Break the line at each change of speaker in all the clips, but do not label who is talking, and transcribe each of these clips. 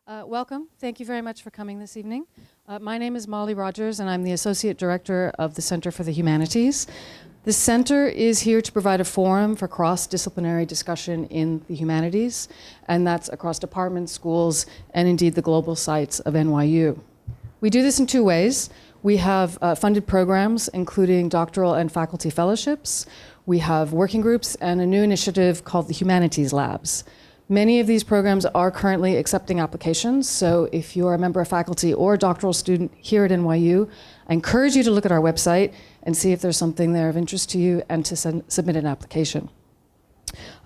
Welcome. Thank you very much for coming this evening. My name is Molly Rodgers, and I'm the Associate Director of the Center for the Humanities. The Center is here to provide a forum for cross-disciplinary discussion in the humanities, and that's across departments, schools, and indeed the global sites of NYU. We do this in two ways. We have funded programs, including doctoral and faculty fellowships. We have working groups and a new initiative called the Humanities Labs. Many of these programs are currently accepting applications, so if you're a member of faculty or a doctoral student here at NYU, I encourage you to look at our website and see if there's something there of interest to you and to submit an application.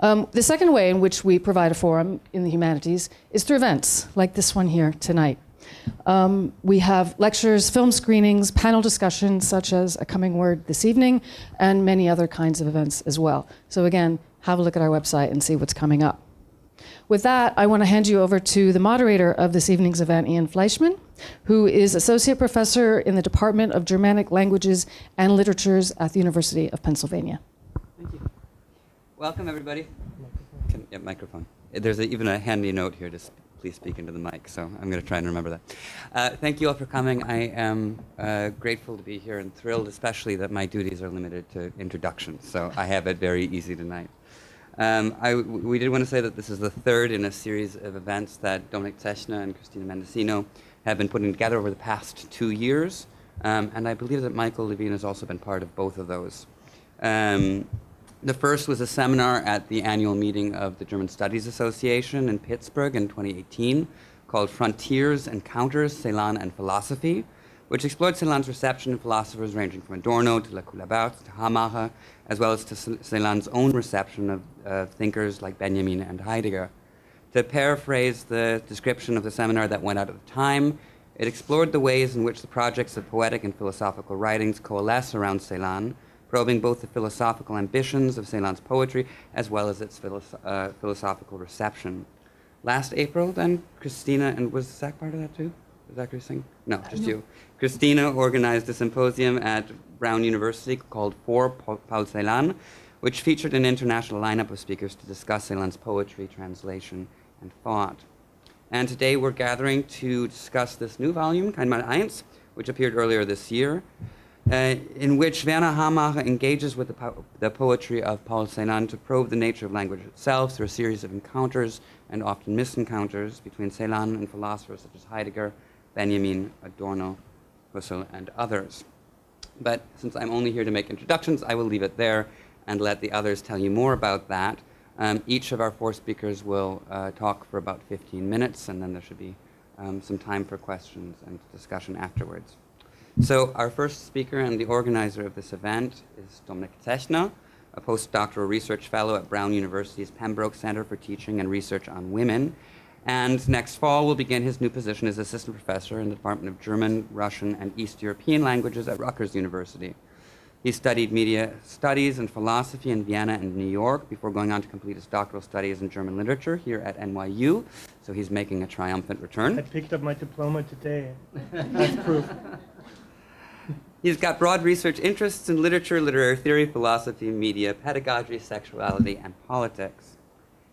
The second way in which we provide a forum in the humanities is through events, like this one here tonight. We have lectures, film screenings, panel discussions, such as A Coming Word this evening, and many other kinds of events as well. So again, have a look at our website and see what's coming up. With that, I want to hand you over to the moderator of this evening's event, Ian Fleischman, who is Associate Professor in the Department of Germanic Languages and Literatures at the University of Pennsylvania.
Thank you. Welcome, everybody. Microphone. There's even a handy note here to please speak into the mic, so I'm going to try and remember that. Thank you all for coming. I am grateful to be here and thrilled, especially that my duties are limited to introductions, so I have it very easy tonight. We did want to say that this is the third in a series of events that Dominic Cechna and Christina Mendocino have been putting together over the past 2 years, and I believe that Michael Levine has also been part of both of those. The first was a seminar at the annual meeting of the German Studies Association in Pittsburgh in 2018 called Frontiers, Encounters, Celan, and Philosophy, which explored Celan's reception of philosophers ranging from Adorno to Lacoulabert to Hamacher, as well as to Celan's own reception of thinkers like Benjamin and Heidegger. To paraphrase the description of the seminar that went out at the time, it explored the ways in which the projects of poetic and philosophical writings coalesce around Celan, probing both the philosophical ambitions of Celan's poetry as well as its philosophical reception. Last April, then, Christina, and was Zach part of that too? Was that Christine? No, just you. Christina organized a symposium at Brown University called For Paul Celan, which featured an international lineup of speakers to discuss Celan's poetry, translation, and thought. And today we're gathering to discuss this new volume, Kein Mal Eins, which appeared earlier this year, in which Werner Hamacher engages with the poetry of Paul Celan to probe the nature of language itself through a series of encounters and often misencounters between Celan and philosophers such as Heidegger, Benjamin, Adorno, Husserl, and others. But since I'm only here to make introductions, I will leave it there and let the others tell you more about that. Each of our four speakers will talk for about 15 minutes, and then there should be some time for questions and discussion afterwards. So our first speaker and the organizer of this event is Dominic Cechna, a postdoctoral research fellow at Brown University's Pembroke Center for Teaching and Research on Women. And next fall will begin his new position as assistant professor in the Department of German, Russian, and East European Languages at Rutgers University. He studied media studies and philosophy in Vienna and New York before going on to complete his doctoral studies in German literature here at NYU. So he's making a triumphant return.
I picked up my diploma today. That's proof.
He's got broad research interests in literature, literary theory, philosophy, media, pedagogy, sexuality, and politics.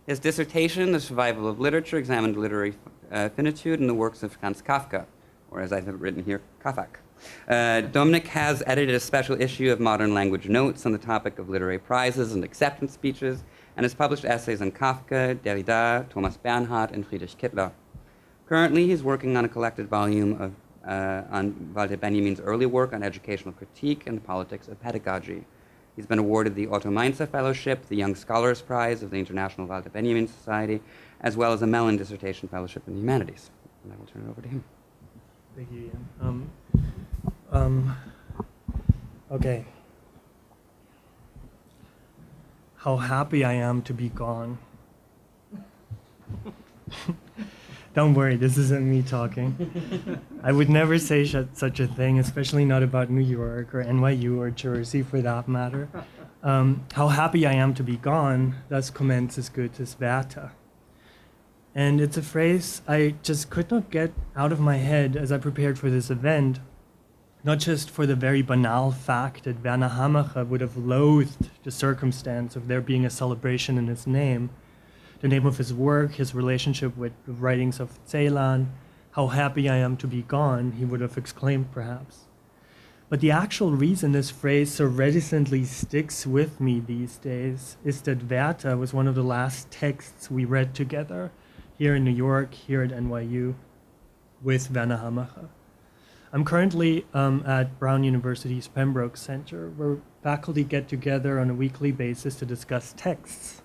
His dissertation, The Survival of Literature, examined literary finitude in the works of Franz Kafka, or as I have written here, Kafak. Dominic has edited a special issue of Modern Language Notes on the topic of literary prizes and acceptance speeches, and has published essays on Kafka, Derrida, Thomas Bernhard, and Friedrich Kittler. Currently, he's working on a collected volume on Walter Benjamin's early work on educational critique and the politics of pedagogy. He's been awarded the Otto Mainzer Fellowship, the Young Scholars Prize of the International Walter Benjamin Society, as well as a Mellon Dissertation Fellowship in the Humanities. And I will turn it over to him.
Thank you, Ian. Okay. How happy I am to be gone. Don't worry, this isn't me talking. I would never say such a thing, especially not about New York or NYU or Jersey for that matter. How happy I am to be gone, das commences Goethes Werther. And it's a phrase I just could not get out of my head as I prepared for this event, not just for the very banal fact that Werner Hamacher would have loathed the circumstance of there being a celebration in his name, the name of his work, his relationship with the writings of Celan, how happy I am to be gone, he would have exclaimed perhaps. But the actual reason this phrase so reticently sticks with me these days is that Werther was one of the last texts we read together here in New York, here at NYU, with Werner Hamacher. I'm currently at Brown University's Pembroke Center, where faculty get together on a weekly basis to discuss texts.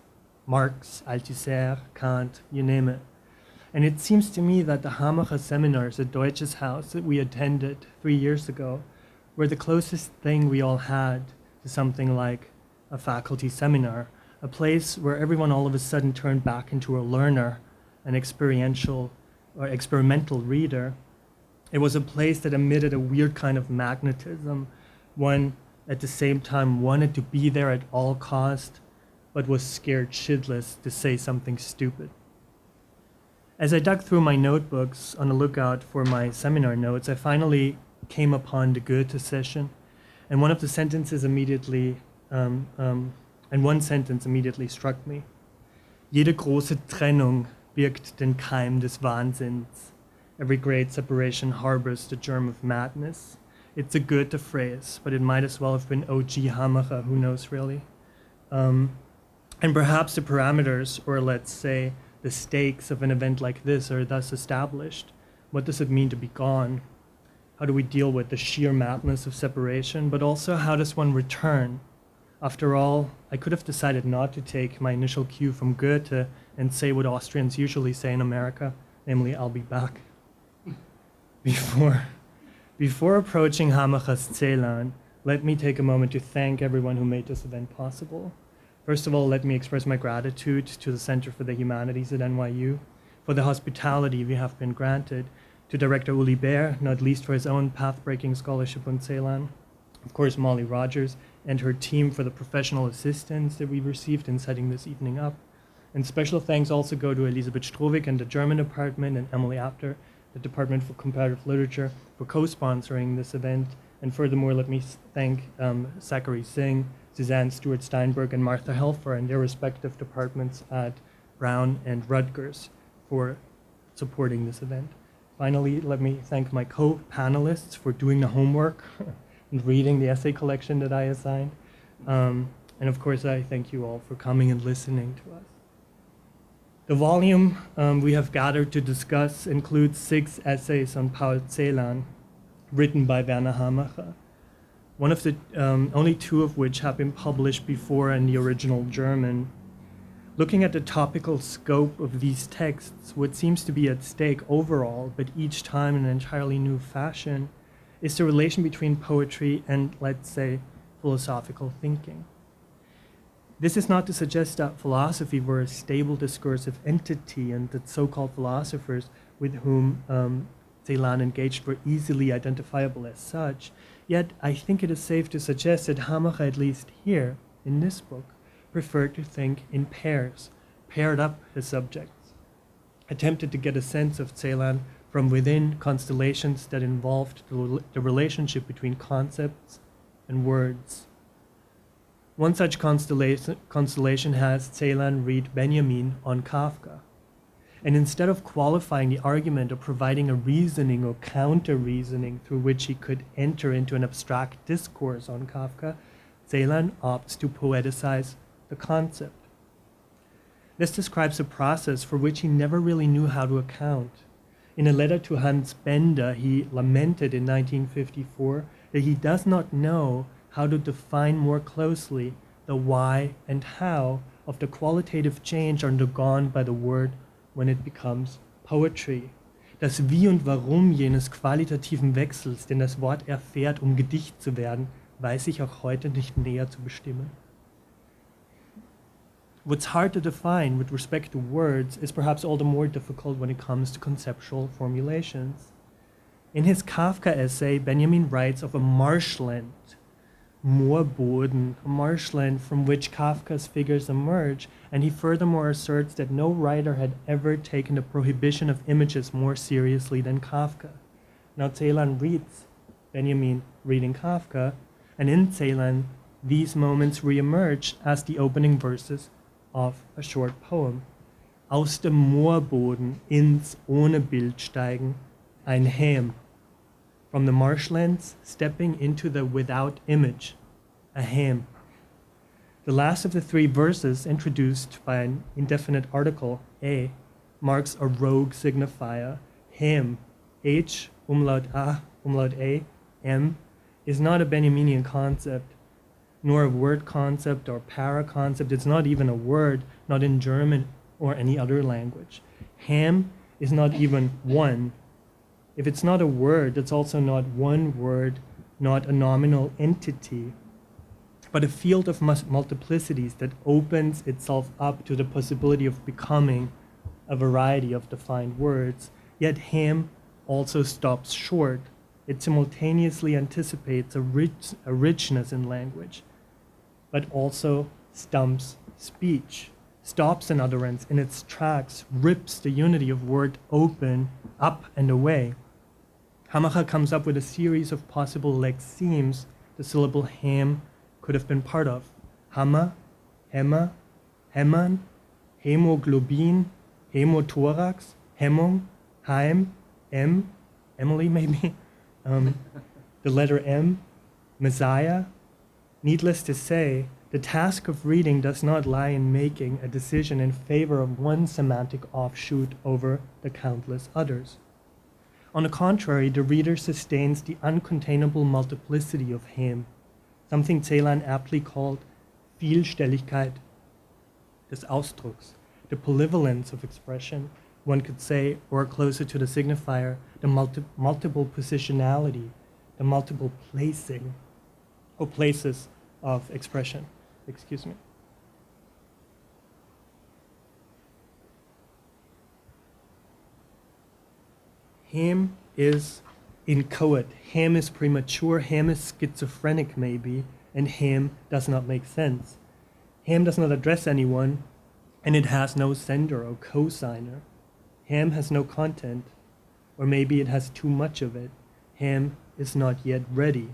Marx, Althusser, Kant, you name it. And it seems to me that the Hamacher seminars at Deutsches Haus that we attended 3 years ago were the closest thing we all had to something like a faculty seminar, a place where everyone all of a sudden turned back into a learner, an experiential or experimental reader. It was a place that emitted a weird kind of magnetism. One, at the same time, wanted to be there at all cost, but was scared shitless to say something stupid. As I dug through my notebooks on the lookout for my seminar notes, I finally came upon the Goethe session, and one sentence immediately struck me. Jede große Trennung birgt den Keim des Wahnsinns. Every great separation harbors the germ of madness. It's a Goethe phrase, but it might as well have been O.G. Hamacher, who knows really? And perhaps the parameters, or let's say, the stakes of an event like this are thus established. What does it mean to be gone? How do we deal with the sheer madness of separation, but also how does one return? After all, I could have decided not to take my initial cue from Goethe and say what Austrians usually say in America, namely, I'll be back. Before approaching Hamacher's Celan, let me take a moment to thank everyone who made this event possible. First of all, let me express my gratitude to the Center for the Humanities at NYU for the hospitality we have been granted, to Director Uli Baer, not least for his own path-breaking scholarship on Celan, of course Molly Rodgers and her team for the professional assistance that we received in setting this evening up. And special thanks also go to Elisabeth Strohwig and the German department, and Emily Apter, the Department for Comparative Literature, for co-sponsoring this event. And furthermore, let me thank Zachary Singh, Suzanne Stewart-Steinberg, and Martha Helfer and their respective departments at Brown and Rodgers for supporting this event. Finally, let me thank my co-panelists for doing the homework and reading the essay collection that I assigned. And of course, I thank you all for coming and listening to us. The volume we have gathered to discuss includes 6 essays on Paul Celan, written by Werner Hamacher. One of the only 2 of which have been published before in the original German. Looking at the topical scope of these texts, what seems to be at stake overall, but each time in an entirely new fashion, is the relation between poetry and, let's say, philosophical thinking. This is not to suggest that philosophy were a stable discursive entity and that so-called philosophers with whom Celan engaged were easily identifiable as such. Yet I think it is safe to suggest that Hamacher, at least here, in this book, preferred to think in pairs, paired up his subjects, attempted to get a sense of Celan from within constellations that involved the relationship between concepts and words. One such constellation has Celan read Benjamin on Kafka. And instead of qualifying the argument or providing a reasoning or counter-reasoning through which he could enter into an abstract discourse on Kafka, Celan opts to poeticize the concept. This describes a process for which he never really knew how to account. In a letter to Hans Bender, he lamented in 1954 that he does not know how to define more closely the why and how of the qualitative change undergone by the word when it becomes poetry. Das Wie und Warum jenes qualitativen Wechsels, den das Wort erfährt, Gedicht zu werden, weiß ich auch heute nicht näher zu bestimmen. What's hard to define with respect to words is perhaps all the more difficult when it comes to conceptual formulations. In his Kafka essay, Benjamin writes of a marshland, Moorboden, a marshland from which Kafka's figures emerge, and he furthermore asserts that no writer had ever taken the prohibition of images more seriously than Kafka. Now Celan reads Benjamin reading Kafka, and in Celan, these moments re-emerge as the opening verses of a short poem. Aus dem Moorboden ins ohne Bild steigen, ein Ham. From the marshlands, stepping into the without image, a ham. The last of the three verses, introduced by an indefinite article, a, marks a rogue signifier. Ham, h, umlaut a, umlaut a, m, is not a Benjaminian concept, nor a word concept or para concept. It's not even a word, not in German or any other language. Ham is not even one. If it's not a word, it's also not one word, not a nominal entity, but a field of multiplicities that opens itself up to the possibility of becoming a variety of defined words. Yet ham also stops short. It simultaneously anticipates a richness in language, but also stumps speech, stops an utterance in its tracks, rips the unity of word open, up and away. Hamacher comes up with a series of possible lexemes the syllable ham could have been part of. Hammer, Hämmer, Hämmern, Hämoglobin, Hämothorax, Hemmung, Heim, M, Emily maybe, the letter M, Messiah. Needless to say, the task of reading does not lie in making a decision in favor of one semantic offshoot over the countless others. On the contrary, the reader sustains the uncontainable multiplicity of ham, something Celan aptly called Vielstelligkeit des Ausdrucks, the polyvalence of expression, one could say, or closer to the signifier, the multiple positionality, the multiple placing, or places of expression. Excuse me. Ham is inchoate, ham is premature, ham is schizophrenic maybe, and ham does not make sense. Ham does not address anyone, and it has no sender or cosigner. Ham has no content, or maybe it has too much of it. Ham is not yet ready.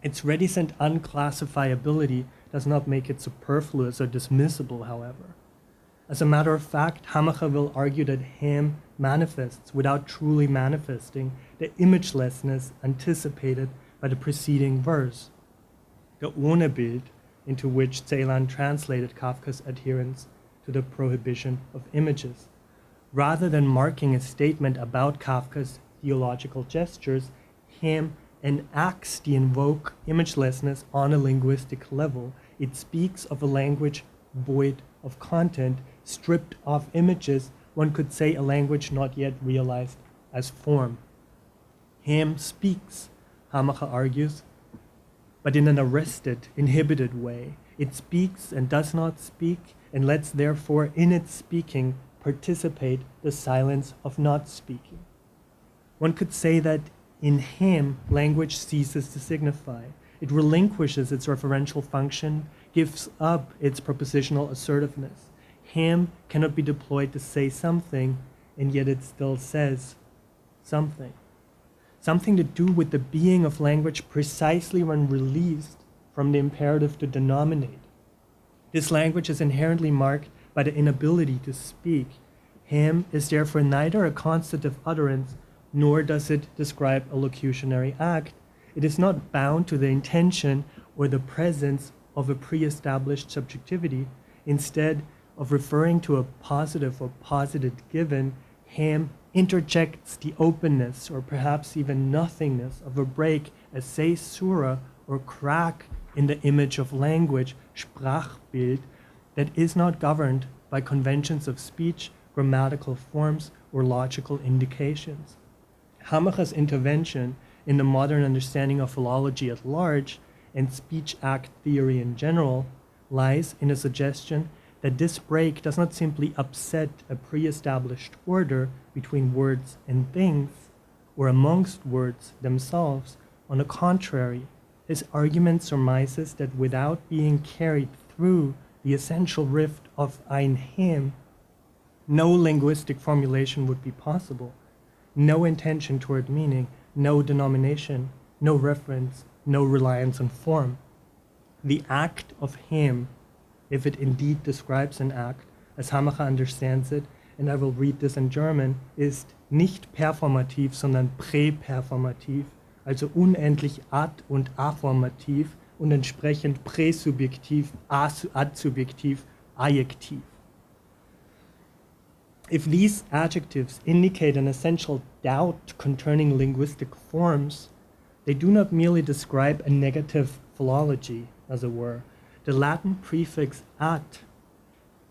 Its reticent unclassifiability does not make it superfluous or dismissible, however. As a matter of fact, Hamacher will argue that ham manifests without truly manifesting the imagelessness anticipated by the preceding verse, the ohne Bild, into which Celan translated Kafka's adherence to the prohibition of images. Rather than marking a statement about Kafka's theological gestures, ham enacts the invoked imagelessness on a linguistic level. It speaks of a language void of content, stripped of images, one could say a language not yet realized as form. Ham speaks, Hamacher argues, but in an arrested, inhibited way. It speaks and does not speak, and lets therefore in its speaking participate the silence of not speaking. One could say that in ham, language ceases to signify. It relinquishes its referential function, gives up its propositional assertiveness. Ham cannot be deployed to say something, and yet it still says something. Something to do with the being of language precisely when released from the imperative to denominate. This language is inherently marked by the inability to speak. Ham is therefore neither a constitutive utterance, nor does it describe a locutionary act. It is not bound to the intention or the presence of a pre-established subjectivity. Instead of referring to a positive or posited given, ham interjects the openness or perhaps even nothingness of a break, a caesura or crack in the image of language, Sprachbild, that is not governed by conventions of speech, grammatical forms, or logical indications. Hamacher's intervention in the modern understanding of philology at large and speech act theory in general lies in a suggestion that this break does not simply upset a pre-established order between words and things, or amongst words themselves. On the contrary, his argument surmises that without being carried through the essential rift of ein Ham, no linguistic formulation would be possible, no intention toward meaning, no denomination, no reference, no reliance on form. The act of Ham, if it indeed describes an act, as Hamacher understands it, and I will read this in German, ist nicht performativ, sondern präperformativ, also unendlich ad- und afformativ und entsprechend präsubjektiv, adsubjektiv, adjektiv. If these adjectives indicate an essential doubt concerning linguistic forms, they do not merely describe a negative philology, as it were. The Latin prefix ad,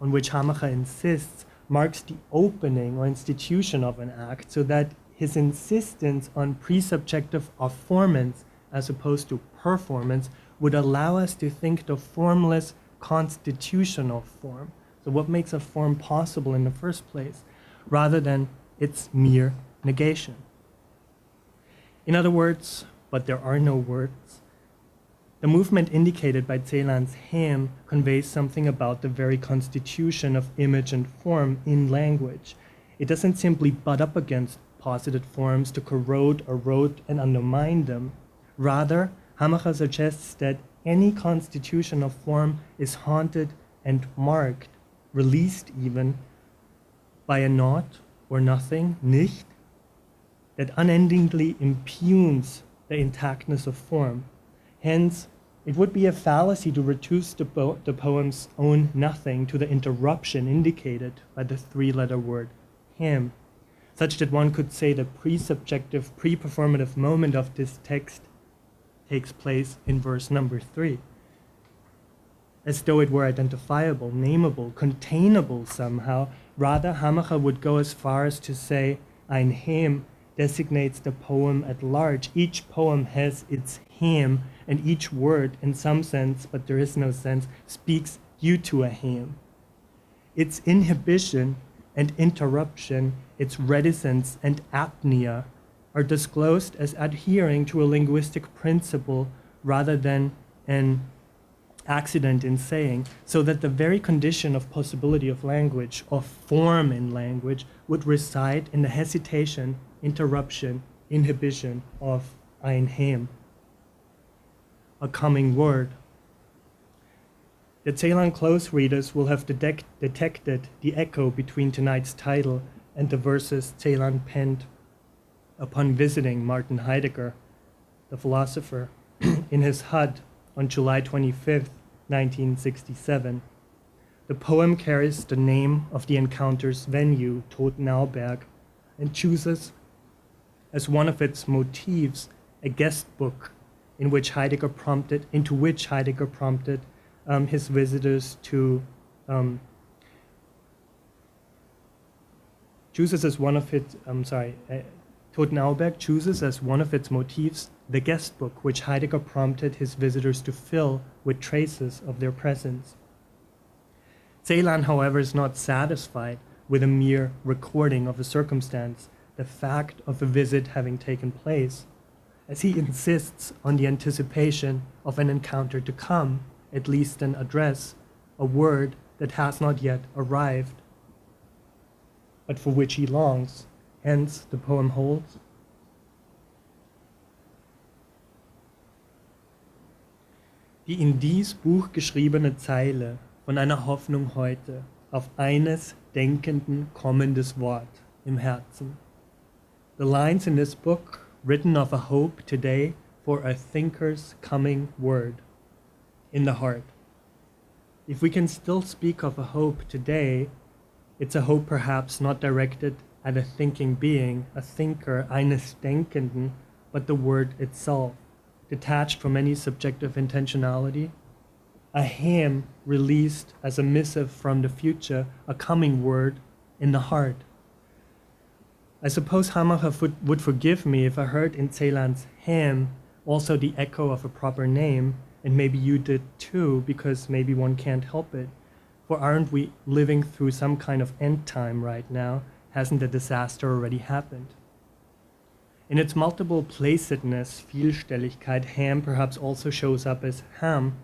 on which Hamacher insists, marks the opening or institution of an act, so that his insistence on presubjective afformance as opposed to performance would allow us to think the formless constitution of form. So what makes a form possible in the first place, rather than its mere negation. In other words, but there are no words, the movement indicated by Celan's hymn conveys something about the very constitution of image and form in language. It doesn't simply butt up against posited forms to corrode, erode, and undermine them. Rather, Hamacher suggests that any constitution of form is haunted and marked, released even, by a naught or nothing, nicht, that unendingly impugns the intactness of form. Hence, it would be a fallacy to reduce the poem's own nothing to the interruption indicated by the three-letter word him, such that one could say the pre-subjective, pre-performative moment of this text takes place in verse number 3. As though it were identifiable, nameable, containable somehow. Rather, Hamacher would go as far as to say ein Hymn designates the poem at large. Each poem has its hymn, and each word, in some sense, but there is no sense, speaks you to a hymn. Its inhibition and interruption, its reticence and apnea are disclosed as adhering to a linguistic principle rather than an accident in saying, so that the very condition of possibility of language, of form in language, would reside in the hesitation, interruption, inhibition of ein Hymn, a coming word. The Celan close readers will have detected the echo between tonight's title and the verses Celan penned upon visiting Martin Heidegger, the philosopher, in his hut on July 25th, 1967. The poem carries the name of the encounter's venue, Totenauberg, and chooses as one of its motifs a guest book into which Heidegger prompted his visitors to Totenauberg chooses as one of its motifs the guest book which Heidegger prompted his visitors to fill with traces of their presence. Celan, however, is not satisfied with a mere recording of a circumstance, the fact of a visit having taken place, as he insists on the anticipation of an encounter to come, at least an address, a word that has not yet arrived, but for which he longs. Hence, the poem holds. Die in dies Buch geschriebene Zeile von einer Hoffnung heute auf eines denkenden kommendes Wort im Herzen. The lines in this book written of a hope today for a thinker's coming word in the heart. If we can still speak of a hope today, it's a hope perhaps not directed at a thinking being, a thinker, eines Denkenden, but the word itself, detached from any subjective intentionality, a hymn released as a missive from the future, a coming word in the heart. I suppose Hamacher would forgive me if I heard in Celan's hymn also the echo of a proper name, and maybe you did too, because maybe one can't help it. For aren't we living through some kind of end time right now? Hasn't a disaster already happened? In its multiple placedness, Vielstelligkeit, Ham perhaps also shows up as Ham,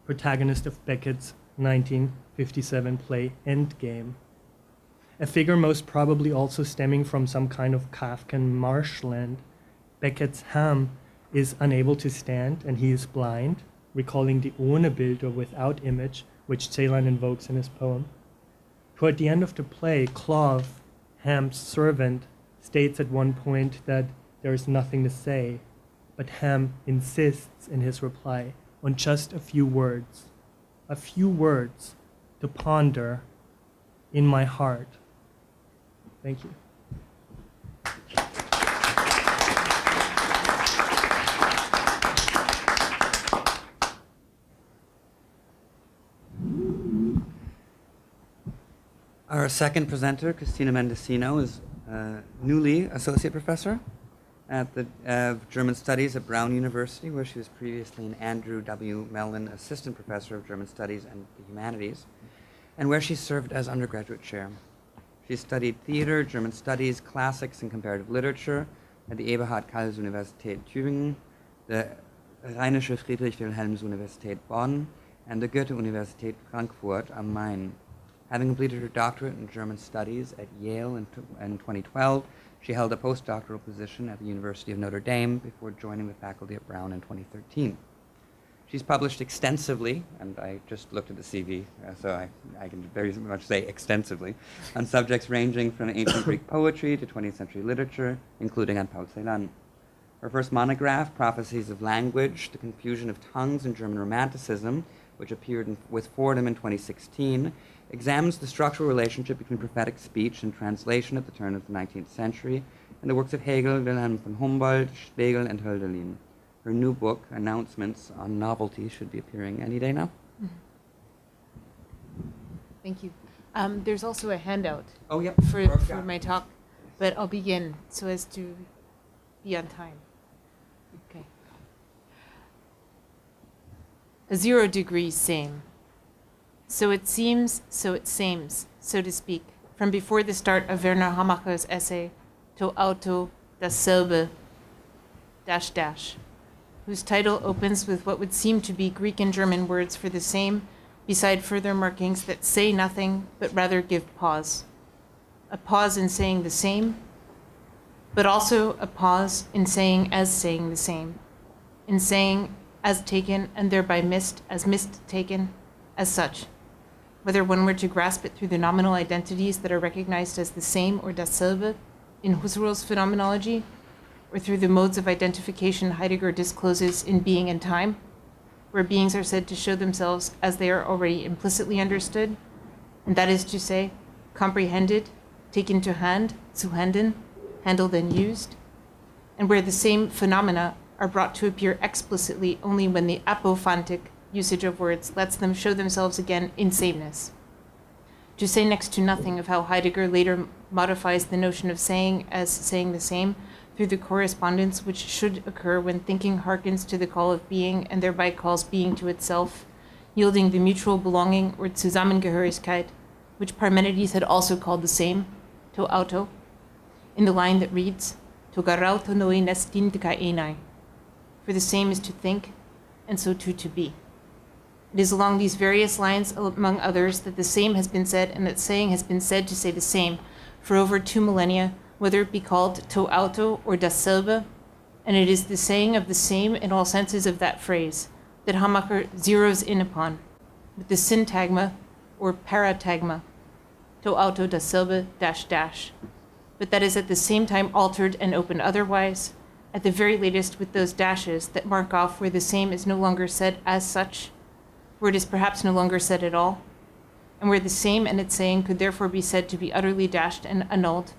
protagonist of Beckett's 1957 play Endgame. A figure most probably also stemming from some kind of Kafkan marshland. Beckett's Ham is unable to stand and he is blind, recalling the ohne Bild or without image, which Celan invokes in his poem. who at the end of the play, Clove, Ham's servant, states at one point that there is nothing to say, but Ham insists in his reply on just a few words to ponder in my heart. Thank you.
Our second presenter, Christina Mendocino, is newly associate professor at the German Studies at Brown University, where she was previously an Andrew W. Mellon Assistant Professor of German Studies and the Humanities, and where she served as undergraduate chair. She studied theater, German Studies, classics, and comparative literature at the Eberhard-Karls-Universität Tübingen, the Rheinische Friedrich-Wilhelms-Universität Bonn, and the Goethe-Universität Frankfurt am Main. Having completed her doctorate in German Studies at Yale in 2012, she held a postdoctoral position at the University of Notre Dame before joining the faculty at Brown in 2013. She's published extensively, and I just looked at the CV, so I can very much say extensively, on subjects ranging from ancient Greek poetry to 20th century literature, including on Paul Celan. Her first monograph, Prophecies of Language, The Confusion of Tongues in German Romanticism, which appeared with Fordham in 2016, examines the structural relationship between prophetic speech and translation at the turn of the 19th century, and the works of Hegel, Wilhelm von Humboldt, Schlegel, and Hölderlin. Her new book, Announcements on Novelty, should be appearing any day now.
Thank you. There's also a handout for my talk, but I'll begin so as to be on time. Okay. A 0 degree same. So it seems, so it seems, so to speak, from before the start of Werner Hamacher's essay, To Auto dasselbe, whose title opens with what would seem to be Greek and German words for the same, beside further markings that say nothing, but rather give pause. A pause in saying the same, but also a pause in saying the same, in saying as taken and thereby missed as missed taken, as such. Whether one were to grasp it through the nominal identities that are recognized as the same or dasselbe in Husserl's phenomenology, or through the modes of identification Heidegger discloses in Being and Time, where beings are said to show themselves as they are already implicitly understood, and that is to say, comprehended, taken to hand, zu handen, handled and used, and where the same phenomena are brought to appear explicitly only when the apophantic usage of words lets them show themselves again in sameness. To say next to nothing of how Heidegger later modifies the notion of saying as saying the same through the correspondence which should occur when thinking hearkens to the call of being and thereby calls being to itself, yielding the mutual belonging or Zusammengehörigkeit, which Parmenides had also called the same, to auto, in the line that reads, to garauto noi nestindica enai, for the same is to think, and so too to be. It is along these various lines, among others, that the same has been said and that saying has been said to say the same for over 2 millennia, whether it be called to auto or dasselbe, and it is the saying of the same in all senses of that phrase that Hamacher zeroes in upon, with the syntagma or paratagma, to auto dasselbe dash dash, but that is at the same time altered and opened otherwise, at the very latest with those dashes that mark off where the same is no longer said as such, where it is perhaps no longer said at all, and where the same and its saying could therefore be said to be utterly dashed and annulled,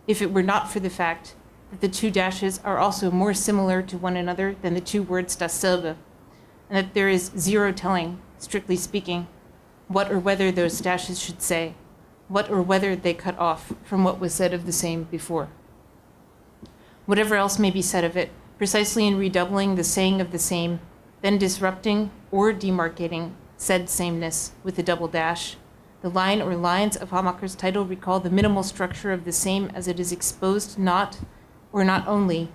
if it were not for the fact that the 2 dashes are also more similar to one another than the 2 words dasselbe, and that there is 0 telling, strictly speaking, what or whether those dashes should say, what or whether they cut off from what was said of the same before. Whatever else may be said of it, precisely in redoubling the saying of the same, then disrupting or demarcating said sameness with a double dash, the line or lines of Hamacher's title recall the minimal structure of the same as it is exposed not, or not only,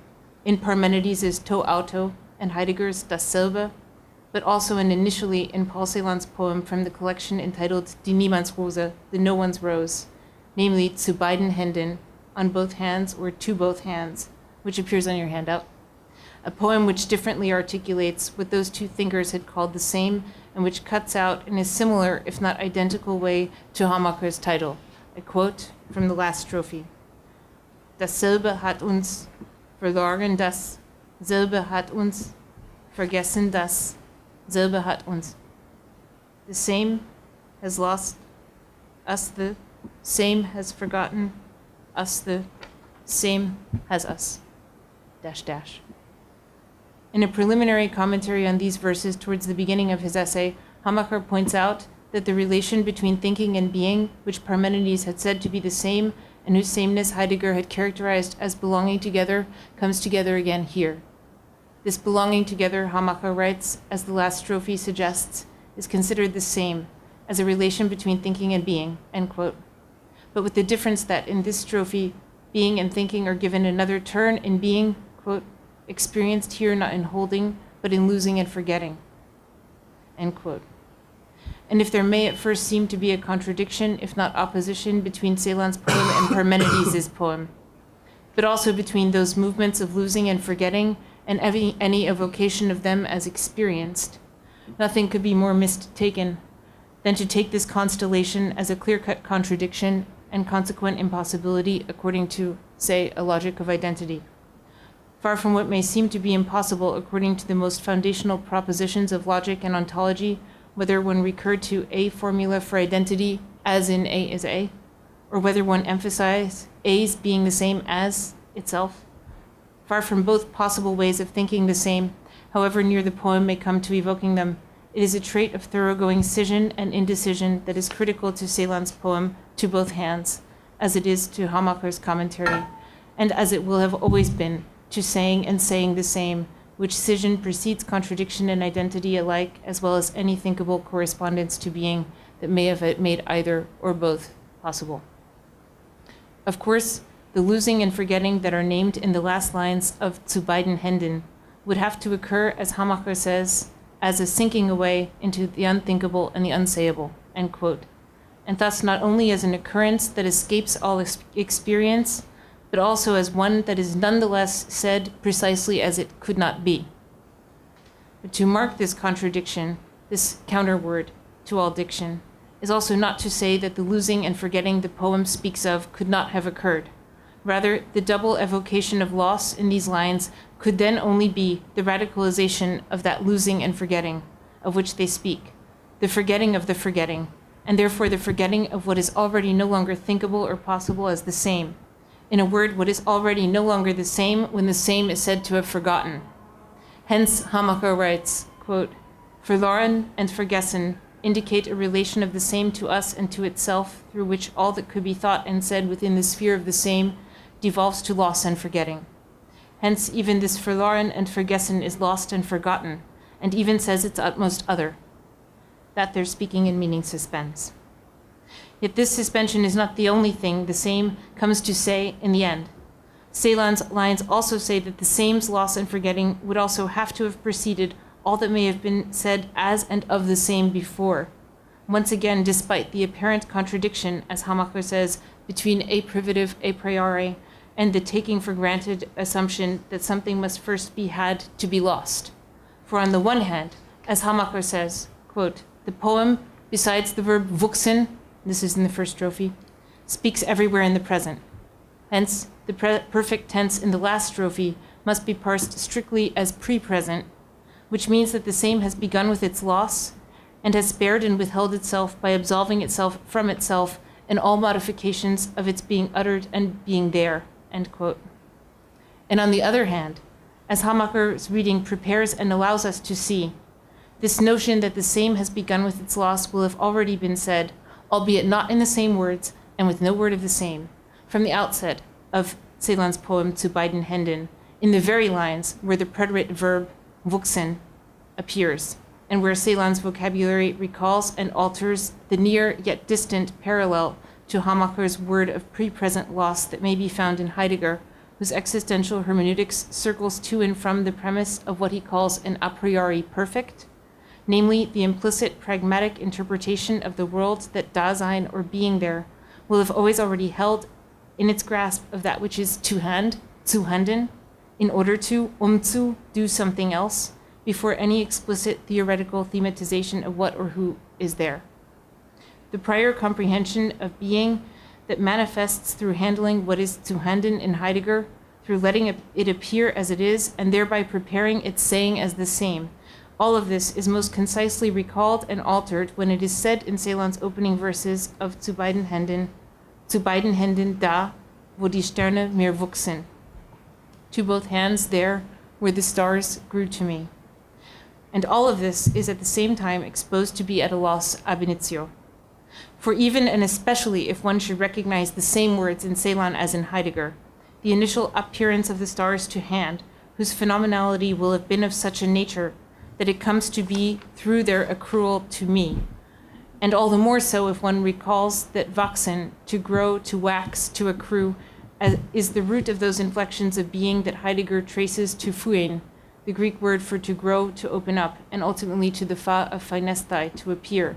in Parmenides' to auto and Heidegger's dasselbe, but also and initially in Paul Celan's poem from the collection entitled Die Niemandsrose, the No One's Rose, namely zu beiden Händen, on both hands or to both hands, which appears on your handout. a poem which differently articulates what those two thinkers had called the same and which cuts out in a similar, if not identical way, to Hamacher's title. I quote from the last strophe. Dasselbe hat uns verloren, dasselbe hat uns vergessen, dasselbe hat uns. The same has lost us, the same has forgotten us, the same has us. Dash, dash. In a preliminary commentary on these verses towards the beginning of his essay, Hamacher points out that the relation between thinking and being, which Parmenides had said to be the same and whose sameness Heidegger had characterized as belonging together, comes together again here. This belonging together, Hamacher writes, as the last strophe suggests, is considered the same, as a relation between thinking and being, end quote. But with the difference that in this strophe, being and thinking are given another turn in being, quote, experienced here not in holding, but in losing and forgetting, end quote. And if there may at first seem to be a contradiction, if not opposition, between Celan's poem and Parmenides' poem, but also between those movements of losing and forgetting and any evocation of them as experienced, nothing could be more mistaken than to take this constellation as a clear-cut contradiction and consequent impossibility according to, say, a logic of identity. Far from what may seem to be impossible according to the most foundational propositions of logic and ontology, whether one recurred to a formula for identity, as in A is A, or whether one emphasized A's being the same as itself, far from both possible ways of thinking the same, however near the poem may come to evoking them, it is a trait of thoroughgoing scission and indecision that is critical to Celan's poem To Both Hands, as it is to Hamacher's commentary, and as it will have always been to saying and saying the same, which scission precedes contradiction and identity alike, as well as any thinkable correspondence to being that may have made either or both possible. Of course, the losing and forgetting that are named in the last lines of Zu beiden Händen would have to occur, as Hamacher says, as a sinking away into the unthinkable and the unsayable, end quote. And thus not only as an occurrence that escapes all experience, but also as one that is nonetheless said precisely as it could not be. But to mark this contradiction, this counterword to all diction, is also not to say that the losing and forgetting the poem speaks of could not have occurred. Rather, the double evocation of loss in these lines could then only be the radicalization of that losing and forgetting of which they speak, the forgetting of the forgetting, and therefore the forgetting of what is already no longer thinkable or possible as the same. In a word, what is already no longer the same when the same is said to have forgotten. Hence, Hamacher writes, quote, Verloren and vergessen indicate a relation of the same to us and to itself, through which all that could be thought and said within the sphere of the same devolves to loss and forgetting. Hence, even this verloren and vergessen is lost and forgotten, and even says its utmost other. That their speaking and meaning suspends. Yet this suspension is not the only thing the same comes to say in the end. Celan's lines also say that the same's loss and forgetting would also have to have preceded all that may have been said as and of the same before. Once again, despite the apparent contradiction, as Hamacher says, between a privative a priori and the taking for granted assumption that something must first be had to be lost. For on the one hand, as Hamacher says, quote, the poem, besides the verb wuchsen, this is in the first strophe, speaks everywhere in the present. Hence, the perfect tense in the last strophe must be parsed strictly as pre-present, which means that the same has begun with its loss and has spared and withheld itself by absolving itself from itself in all modifications of its being uttered and being there, end quote. And on the other hand, as Hamacher's reading prepares and allows us to see, this notion that the same has begun with its loss will have already been said, albeit not in the same words and with no word of the same, from the outset of Celan's poem Zu beiden Händen, in the very lines where the preterite verb wuchsen appears, and where Celan's vocabulary recalls and alters the near yet distant parallel to Hamacher's word of pre-present loss that may be found in Heidegger, whose existential hermeneutics circles to and from the premise of what he calls an a priori perfect, namely the implicit pragmatic interpretation of the world that Dasein or being there will have always already held in its grasp of that which is to hand, zu handen, in order to, zu, do something else, before any explicit theoretical thematization of what or who is there. The prior comprehension of being that manifests through handling what is zu handen in Heidegger, through letting it appear as it is, and thereby preparing its saying as the same. All of this is most concisely recalled and altered when it is said in Celan's opening verses of zu beiden Händen da, wo die Sterne mir wuchsen. To both hands there, where the stars grew to me. And all of this is at the same time exposed to be at a loss ab initio. For even and especially if one should recognize the same words in Celan as in Heidegger, the initial appearance of the stars to hand, whose phenomenality will have been of such a nature that it comes to be through their accrual to me, and all the more so if one recalls that wachsen, to grow, to wax, to accrue, is the root of those inflections of being that Heidegger traces to phuein, the Greek word for to grow, to open up, and ultimately to the fa of phainesthai, to appear.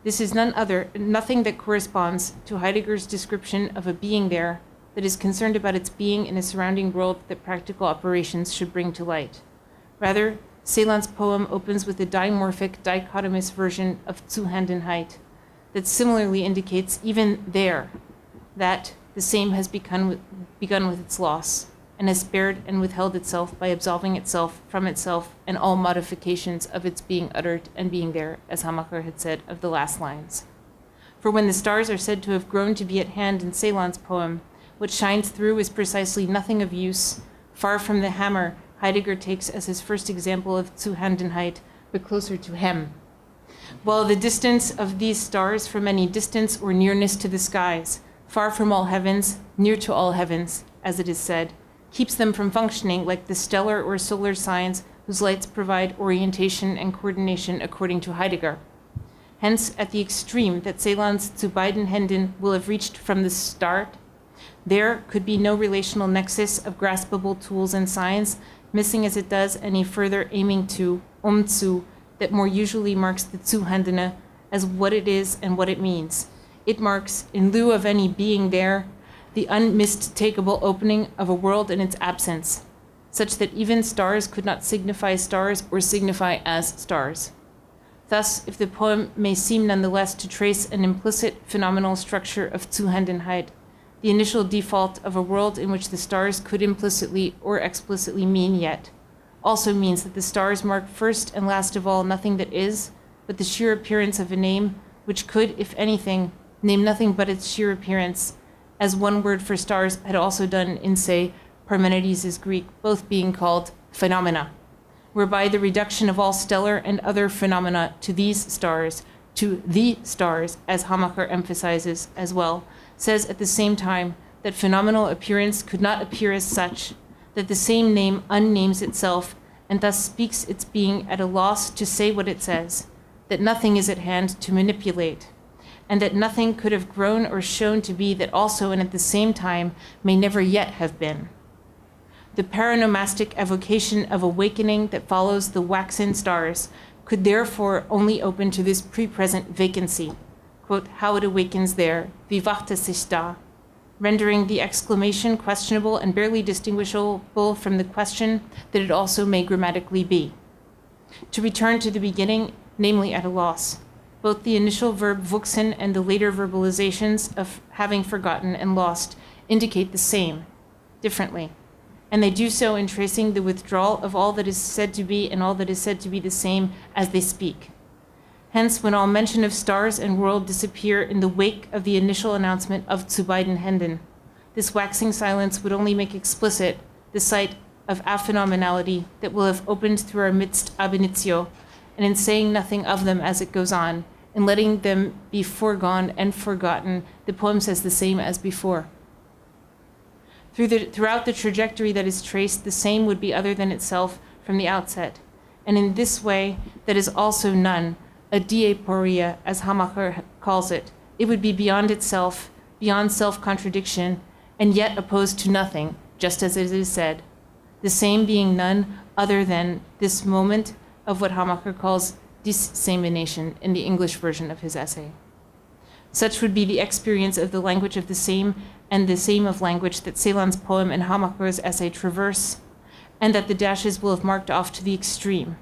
This is nothing that corresponds to Heidegger's description of a being there that is concerned about its being in a surrounding world that practical operations should bring to light. Rather, Celan's poem opens with a dimorphic, dichotomous version of Zuhandenheit that similarly indicates even there that the same has begun with its loss and has spared and withheld itself by absolving itself from itself and all modifications of its being uttered and being there, as Hamacher had said of the last lines. For when the stars are said to have grown to be at hand in Celan's poem, what shines through is precisely nothing of use, far from the hammer Heidegger takes as his first example of Zuhandenheit, but closer to hem. While the distance of these stars from any distance or nearness to the skies, far from all heavens, near to all heavens, as it is said, keeps them from functioning like the stellar or solar signs whose lights provide orientation and coordination according to Heidegger. Hence, at the extreme that Celan's zu beiden Händen will have reached from the start, there could be no relational nexus of graspable tools and signs, missing as it does any further aiming to, zu, that more usually marks the Zuhandene as what it is and what it means. It marks, in lieu of any being there, the unmistakable opening of a world in its absence, such that even stars could not signify stars or signify as stars. Thus, if the poem may seem nonetheless to trace an implicit phenomenal structure of Zuhandenheit, the initial default of a world in which the stars could implicitly or explicitly mean yet, also means that the stars mark first and last of all nothing that is, but the sheer appearance of a name which could, if anything, name nothing but its sheer appearance, as one word for stars had also done in, say, Parmenides' Greek, both being called phenomena, whereby the reduction of all stellar and other phenomena to these stars, to the stars, as Hamacher emphasizes as well, says at the same time that phenomenal appearance could not appear as such, that the same name unnames itself, and thus speaks its being at a loss to say what it says, that nothing is at hand to manipulate, and that nothing could have grown or shown to be that also and at the same time may never yet have been. The paronomastic evocation of awakening that follows the waxen stars could therefore only open to this pre-present vacancy, quote, how it awakens there, wie wacht es sich da, rendering the exclamation questionable and barely distinguishable from the question that it also may grammatically be. To return to the beginning, namely at a loss, both the initial verb wuchsen and the later verbalizations of having forgotten and lost indicate the same, differently, and they do so in tracing the withdrawal of all that is said to be and all that is said to be the same as they speak. Hence, when all mention of stars and world disappear in the wake of the initial announcement of zu beiden Händen, this waxing silence would only make explicit the sight of aphenomenality that will have opened through our midst ab initio, and in saying nothing of them as it goes on, in letting them be foregone and forgotten, the poem says the same as before. Throughout the trajectory that is traced, the same would be other than itself from the outset, and in this way that is also none, a diaporia, as Hamacher calls it. It would be beyond itself, beyond self-contradiction, and yet opposed to nothing, just as it is said, the same being none other than this moment of what Hamacher calls dissemination in the English version of his essay. Such would be the experience of the language of the same and the same of language that Celan's poem and Hamacher's essay traverse, and that the dashes will have marked off to the extreme,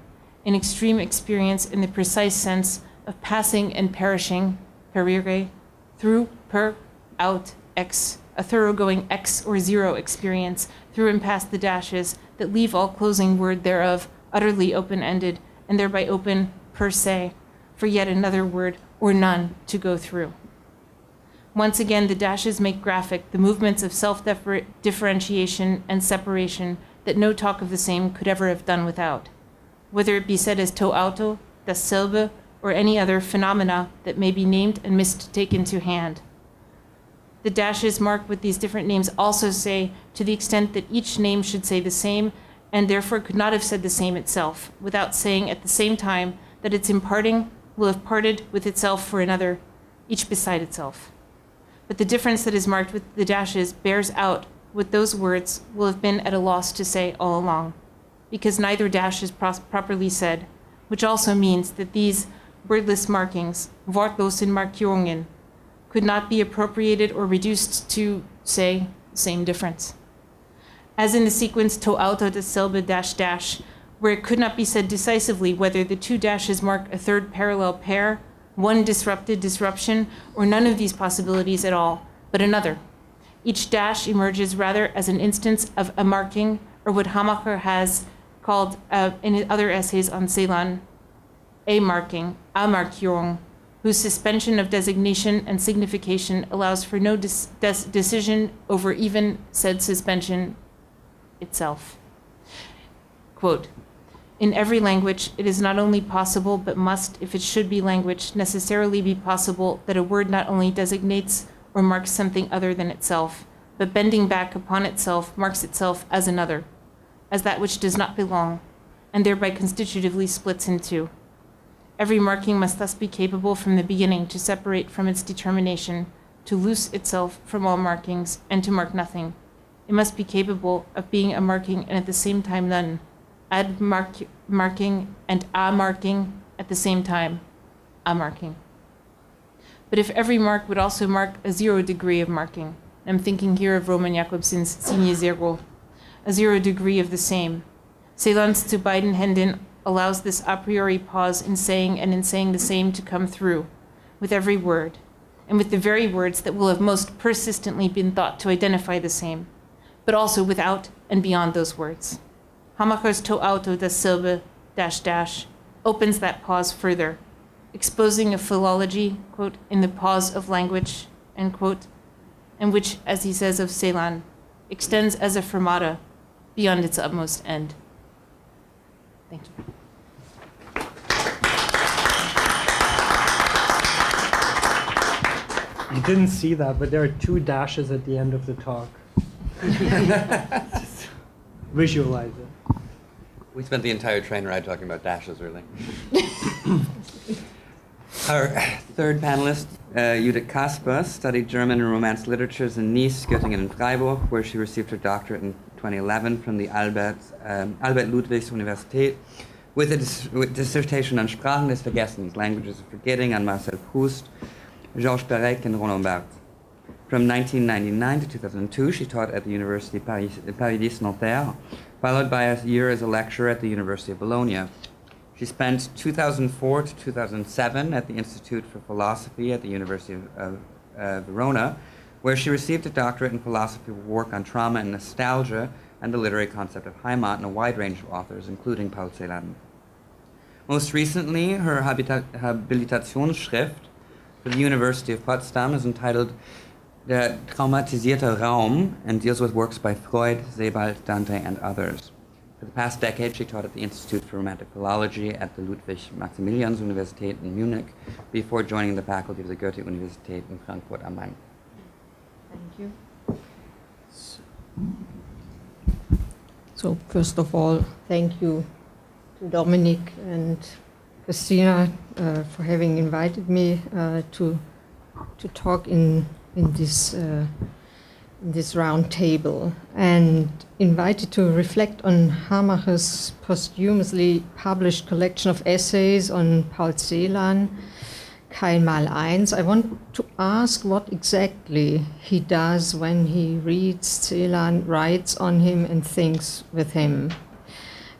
an extreme experience in the precise sense of passing and perishing, perire, through, per, out, ex, a thoroughgoing X or zero experience through and past the dashes that leave all closing word thereof utterly open-ended, and thereby open per se, for yet another word or none to go through. Once again, the dashes make graphic the movements of self-differentiation and separation that no talk of the same could ever have done without, whether it be said as to auto, dasselbe, or any other phenomena that may be named and mistaken to hand. The dashes marked with these different names also say, to the extent that each name should say the same, and therefore could not have said the same itself, without saying at the same time that its imparting will have parted with itself for another, each beside itself. But the difference that is marked with the dashes bears out what those words will have been at a loss to say all along, because neither dash is properly said, which also means that these wordless markings, wortlosen Markierungen, could not be appropriated or reduced to, say, same difference. As in the sequence to auto dasselbe dash dash, where it could not be said decisively whether the two dashes mark a third parallel pair, one disrupted disruption, or none of these possibilities at all, but another. Each dash emerges rather as an instance of a marking, or what Hamacher has called in other essays on Celan, a marking, a Markierung, whose suspension of designation and signification allows for no decision over even said suspension itself. Quote, in every language, it is not only possible, but must, if it should be language, necessarily be possible that a word not only designates or marks something other than itself, but bending back upon itself marks itself as another, as that which does not belong, and thereby constitutively splits in two. Every marking must thus be capable from the beginning to separate from its determination, to loose itself from all markings, and to mark nothing. It must be capable of being a marking and at the same time none, marking and a marking at the same time, a marking. But if every mark would also mark a 0 degree of marking, I'm thinking here of Roman Jakobson's Signe Zero, a 0 degree of the same. Celan's zu beiden Händen allows this a priori pause in saying and in saying the same to come through, with every word, and with the very words that will have most persistently been thought to identify the same, but also without and beyond those words. Hamacher's to auto dasselbe dash dash opens that pause further, exposing a philology, quote, in the pause of language, end quote, and which, as he says of Celan, extends as a fermata beyond its utmost end. Thank you.
You didn't see that, but there are 2 dashes at the end of the talk. Just visualize it.
We spent the entire train ride talking about dashes, really. Our third panelist, Judith Kasper, studied German and Romance literatures in Nice, Göttingen, and Freiburg, where she received her doctorate in 2011 from the Albert Ludwigs Universität, with a dissertation on Sprachen des Vergessens, Languages of Forgetting, on Marcel Proust, Georges Perec, and Roland Barthes. From 1999 to 2002, she taught at the University Paris 10 Nanterre, followed by a year as a lecturer at the University of Bologna. She spent 2004 to 2007 at the Institute for Philosophy at the University of Verona, where she received a doctorate in philosophy with work on trauma and nostalgia and the literary concept of Heimat and a wide range of authors, including Paul Celan. Most recently, her Habilitationsschrift for the University of Potsdam is entitled Der traumatisierte Raum and deals with works by Freud, Sebald, Dante, and others. For the past decade, she taught at the Institute for Romantic Philology at the Ludwig-Maximilians-Universität in Munich before joining the faculty of the Goethe-Universität in Frankfurt am Main.
Thank you. So first of all, thank you to Dominic and Christina for having invited me to talk in this round table, and invited to reflect on Hamacher's posthumously published collection of essays on Paul Celan, Kein Mal eins. I want to ask what exactly he does when he reads Celan, writes on him, and thinks with him.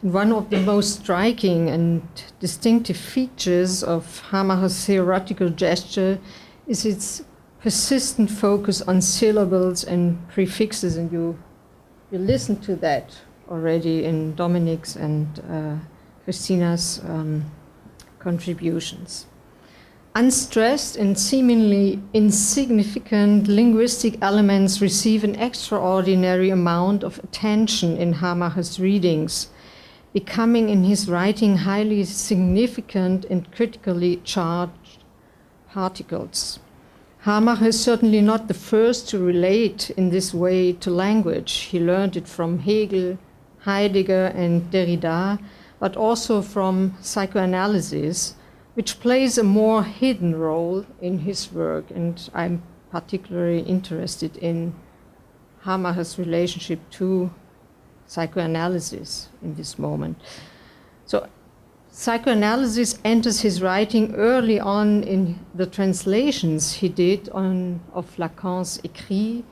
And one of the most striking and distinctive features of Hamacher's theoretical gesture is its persistent focus on syllables and prefixes, and you listened to that already in Dominic's and Christina's contributions. Unstressed and seemingly insignificant linguistic elements receive an extraordinary amount of attention in Hamacher's readings, becoming in his writing highly significant and critically charged particles. Hamacher is certainly not the first to relate in this way to language. He learned it from Hegel, Heidegger, and Derrida, but also from psychoanalysis, which plays a more hidden role in his work. And I'm particularly interested in Hamacher's relationship to psychoanalysis in this moment. So psychoanalysis enters his writing early on in the translations he did of Lacan's Écrits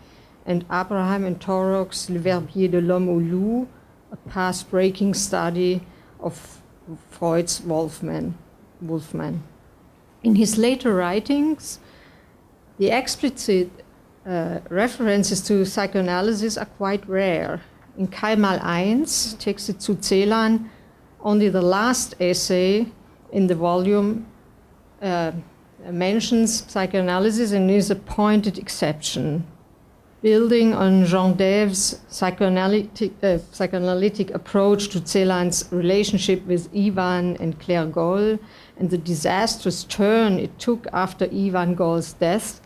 and Abraham and Torok's Le Verbier de l'Homme au Loup, a path-breaking study of Freud's Wolfman. In his later writings, the explicit references to psychoanalysis are quite rare. In Kein mal eins, Texte zu Celan, only the last essay in the volume mentions psychoanalysis and is a pointed exception. Building on Jean Dave's psychoanalytic approach to Celan's relationship with Ivan and Claire Goll and the disastrous turn it took after Ivan Goll's death,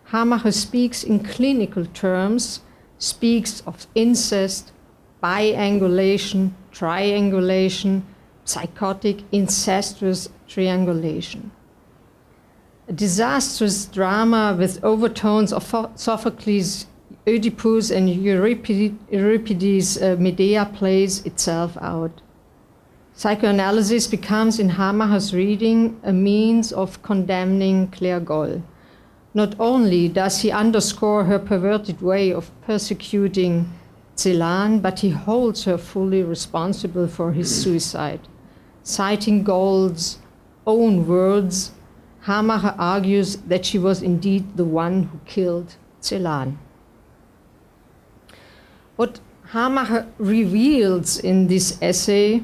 Hamacher speaks in clinical terms, speaks of incest, biangulation, triangulation, psychotic, incestuous triangulation. A disastrous drama with overtones of Sophocles' Oedipus and Euripides' Medea plays itself out. Psychoanalysis becomes in Hamacher's reading a means of condemning Claire Goll. Not only does he underscore her perverted way of persecuting Celan, but he holds her fully responsible for his suicide. Citing Goll's own words, Hamacher argues that she was indeed the one who killed Celan. What Hamacher reveals in this essay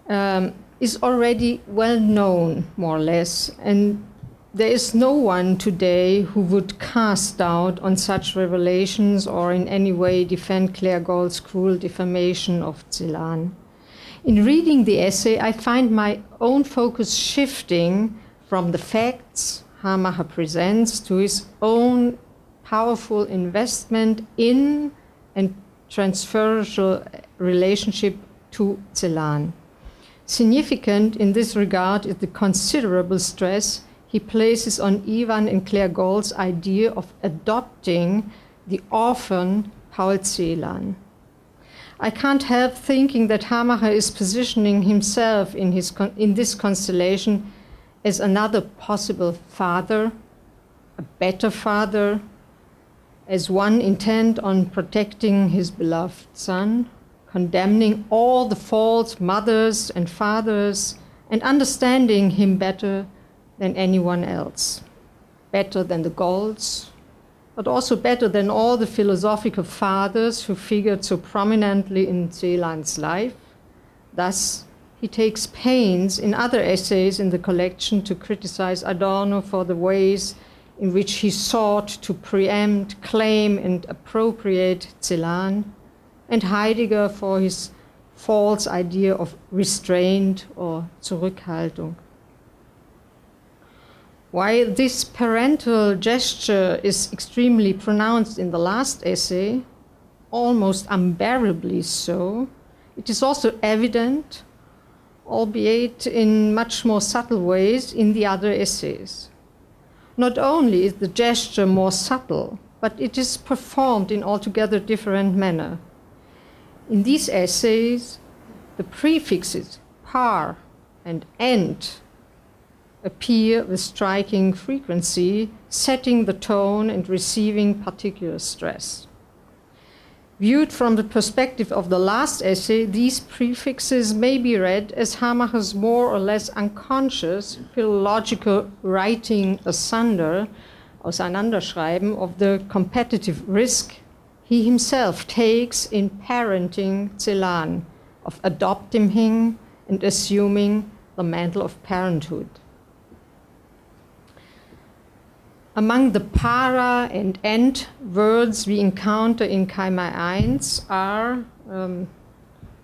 is already well known, more or less, and there is no one today who would cast doubt on such revelations or in any way defend Claire Goll's cruel defamation of Celan. In reading the essay, I find my own focus shifting from the facts Hamacher presents to his own powerful investment in and transferential relationship to Celan. Significant in this regard is the considerable stress he places on Ivan and Claire Goll's idea of adopting the orphan Paul Celan. I can't help thinking that Hamacher is positioning himself in this constellation as another possible father, a better father, as one intent on protecting his beloved son, condemning all the false mothers and fathers, and understanding him better than anyone else, better than the Golls, but also better than all the philosophical fathers who figured so prominently in Celan's life. Thus, he takes pains in other essays in the collection to criticize Adorno for the ways in which he sought to preempt, claim, and appropriate Celan, and Heidegger for his false idea of restraint or Zurückhaltung. While this parental gesture is extremely pronounced in the last essay, almost unbearably so, it is also evident, albeit in much more subtle ways, in the other essays. Not only is the gesture more subtle, but it is performed in altogether different manner. In these essays, the prefixes par and end appear with striking frequency, setting the tone and receiving particular stress. Viewed from the perspective of the last essay, these prefixes may be read as Hamacher's more or less unconscious philological writing auseinanderschreiben of the competitive risk he himself takes in parenting Celan, of adopting him and assuming the mantle of parenthood. Among the para and end words we encounter in Keimai 1 are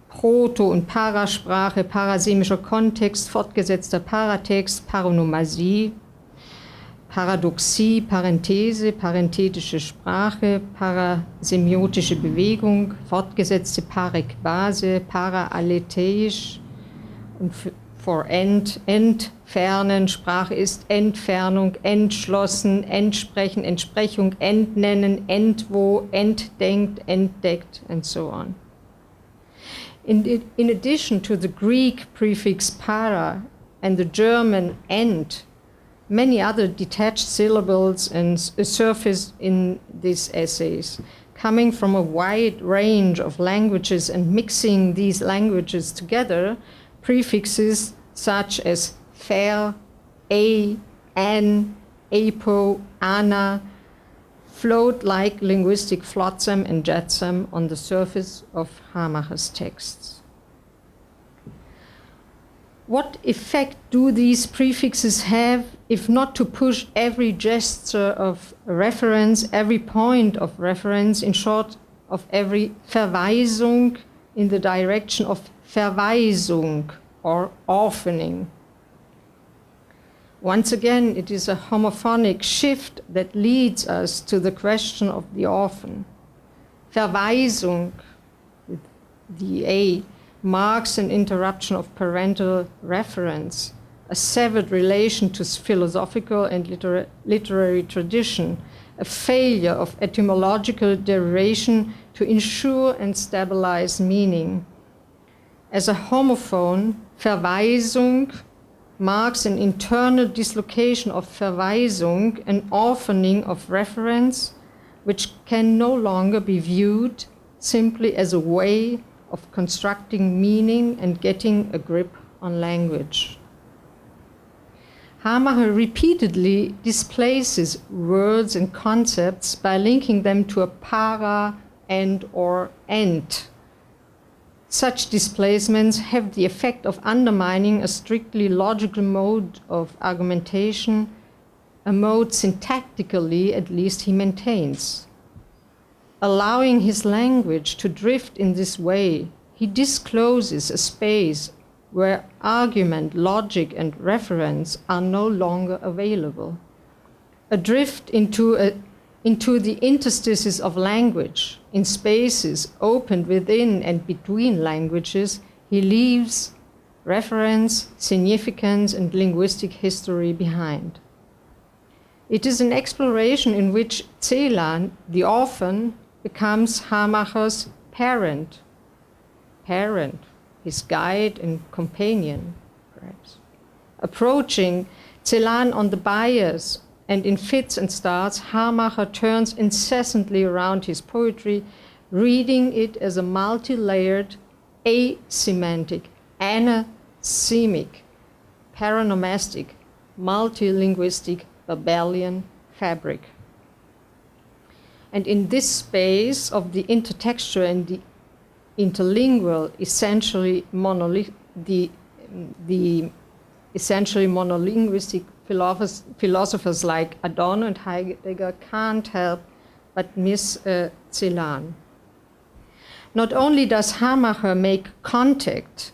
Proto- und Parasprache, parasemischer Kontext, fortgesetzter Paratext, Paronomasie, Paradoxie, Parenthese, parenthetische Sprache, parasemiotische Bewegung, fortgesetzte Parekbase, paraaleteisch und for entfernen, Sprache ist Entfernung, entschlossen, entsprechen, Entsprechung, entnennen, entwo, entdenkt, entdeckt, and so on. In addition to the Greek prefix para and the German end, many other detached syllables and surface in these essays, coming from a wide range of languages and mixing these languages together. Prefixes such as fer, an, apo, ana float like linguistic flotsam and jetsam on the surface of Hamacher's texts. What effect do these prefixes have if not to push every gesture of reference, every point of reference, in short, of every Verweisung in the direction of Verweisung or orphaning? Once again, it is a homophonic shift that leads us to the question of the orphan. Verweisung, with the A, marks an interruption of parental reference, a severed relation to philosophical and literary tradition, a failure of etymological derivation to ensure and stabilize meaning. As a homophone, Verweisung marks an internal dislocation of Verweisung, an orphaning of reference, which can no longer be viewed simply as a way of constructing meaning and getting a grip on language. Hamacher repeatedly displaces words and concepts by linking them to a para, and, or end. Such displacements have the effect of undermining a strictly logical mode of argumentation, a mode syntactically at least he maintains. Allowing his language to drift in this way, he discloses a space where argument, logic, and reference are no longer available. A drift into the interstices of language, in spaces opened within and between languages, he leaves reference, significance, and linguistic history behind. It is an exploration in which Celan, the orphan, becomes Hamacher's parent, his guide and companion, perhaps. Approaching Celan on the bias, and in fits and starts, Hamacher turns incessantly around his poetry, reading it as a multi-layered, asemantic, anasemic, paronomastic, multilinguistic Babelian fabric. And in this space of the intertextual and the interlingual, essentially monolinguistic philosophers like Adorno and Heidegger can't help but miss Celan. Not only does Hamacher make contact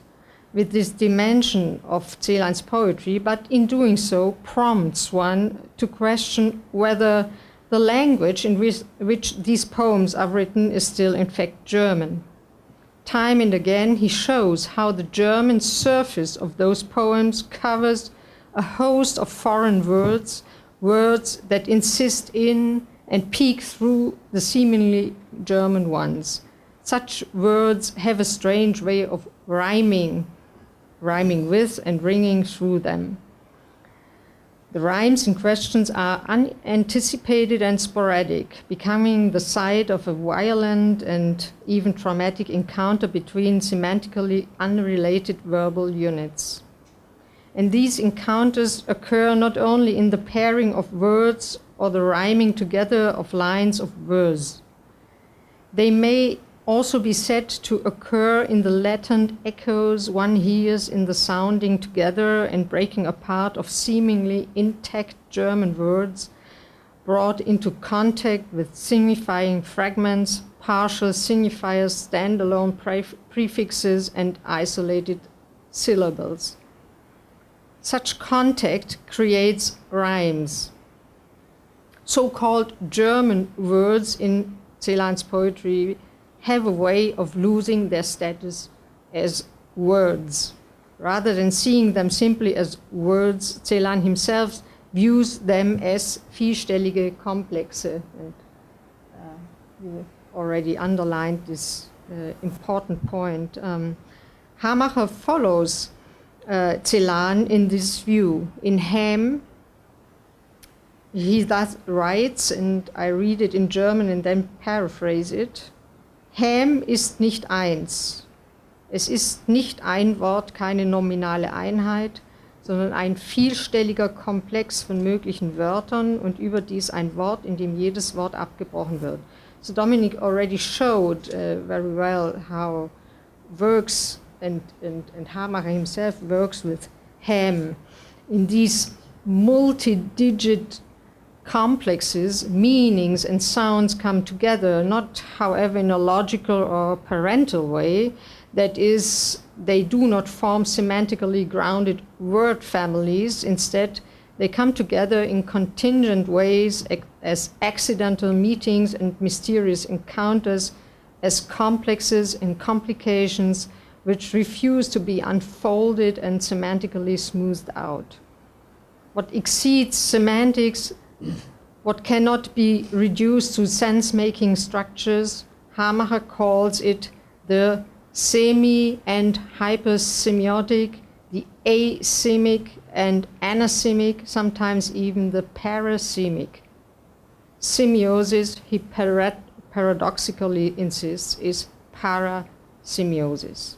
with this dimension of Celan's poetry, but in doing so prompts one to question whether the language in which these poems are written is still in fact German. Time and again he shows how the German surface of those poems covers a host of foreign words, words that insist in and peek through the seemingly German ones. Such words have a strange way of rhyming with and ringing through them. The rhymes in questions are unanticipated and sporadic, becoming the site of a violent and even traumatic encounter between semantically unrelated verbal units. And these encounters occur not only in the pairing of words or the rhyming together of lines of verse. They may also be said to occur in the latent echoes one hears in the sounding together and breaking apart of seemingly intact German words brought into contact with signifying fragments, partial signifiers, standalone prefixes, and isolated syllables. Such contact creates rhymes. So-called German words in Celan's poetry have a way of losing their status as words. Rather than seeing them simply as words, Celan himself views them as vielstellige Komplexe. And you already underlined this important point. Hamacher follows Celan in this view. In Ham, he thus writes, and I read it in German and then paraphrase it. Ham ist nicht eins. Es ist nicht ein Wort, keine nominale Einheit, sondern ein vielstelliger Komplex von möglichen Wörtern und überdies ein Wort, in dem jedes Wort abgebrochen wird. So Dominic already showed very well how works and Hamacher himself works with Ham in these multi-digit complexes, meanings and sounds come together, not however in a logical or parental way, that is, they do not form semantically grounded word families. Instead, they come together in contingent ways as accidental meetings and mysterious encounters, as complexes and complications which refuse to be unfolded and semantically smoothed out. What exceeds semantics, what cannot be reduced to sense-making structures, Hamacher calls it the semi- and hypersemiotic, the asemic and anasemic, sometimes even the parasemic. Semiosis, he paradoxically insists, is parasemiosis.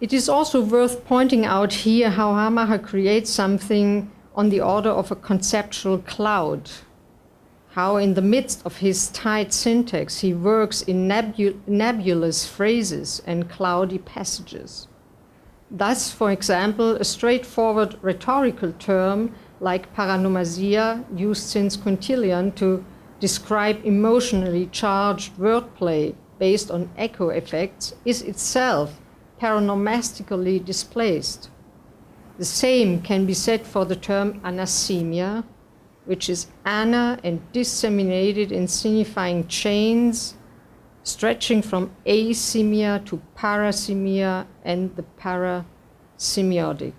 It is also worth pointing out here how Hamacher creates something on the order of a conceptual cloud, how in the midst of his tight syntax he works in nebulous phrases and cloudy passages. Thus, for example, a straightforward rhetorical term like paranomasia, used since Quintilian to describe emotionally charged wordplay based on echo effects, is itself paronomastically displaced. The same can be said for the term anasemia, which is ana and disseminated in signifying chains, stretching from asemia to parasemia and the parasemiotic.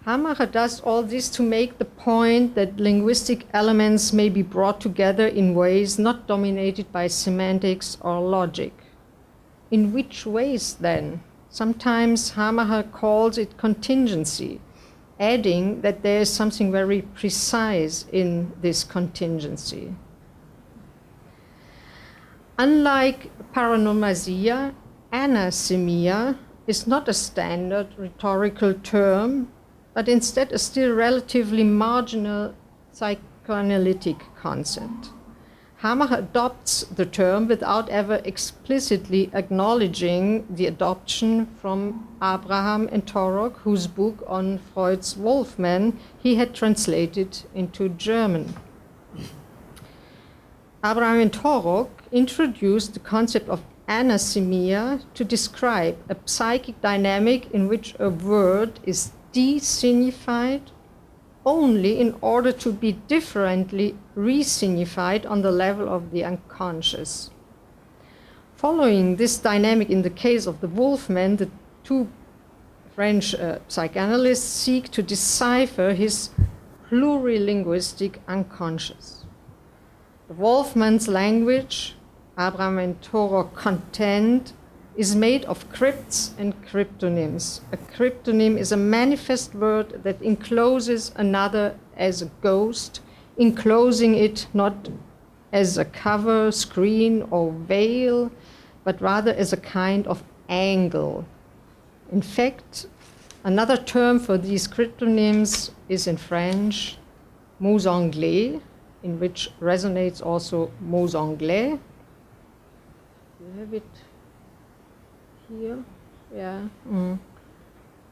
Hamacher does all this to make the point that linguistic elements may be brought together in ways not dominated by semantics or logic. In which ways, then? Sometimes Hamacher calls it contingency, adding that there is something very precise in this contingency. Unlike paranomasia, anasemia is not a standard rhetorical term, but instead a still relatively marginal psychoanalytic concept. Hamacher adopts the term without ever explicitly acknowledging the adoption from Abraham and Torok, whose book on Freud's Wolfman he had translated into German. Abraham and Torok introduced the concept of anasemia to describe a psychic dynamic in which a word is designified only in order to be differently resignified on the level of the unconscious. Following this dynamic in the case of the Wolfman, the two French psychanalysts seek to decipher his plurilinguistic unconscious. The Wolfman's language, Abraham and Torok contend, is made of crypts and cryptonyms. A cryptonym is a manifest word that encloses another as a ghost, enclosing it not as a cover, screen, or veil, but rather as a kind of angle. In fact, another term for these cryptonyms is in French, mots anglais, in which resonates also mots anglais. You have it here? Yeah.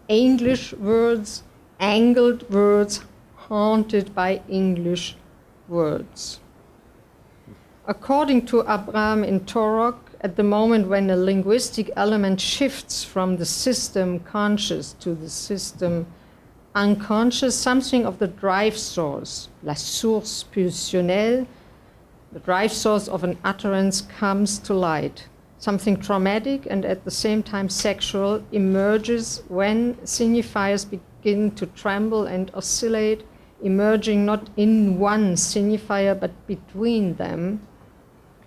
English words, angled words, haunted by English words. According to Abraham in Torok, at the moment when a linguistic element shifts from the system conscious to the system unconscious, something of the drive source, la source pulsionnelle, the drive source of an utterance comes to light. Something traumatic and at the same time sexual emerges when signifiers begin to tremble and oscillate, emerging not in one signifier but between them,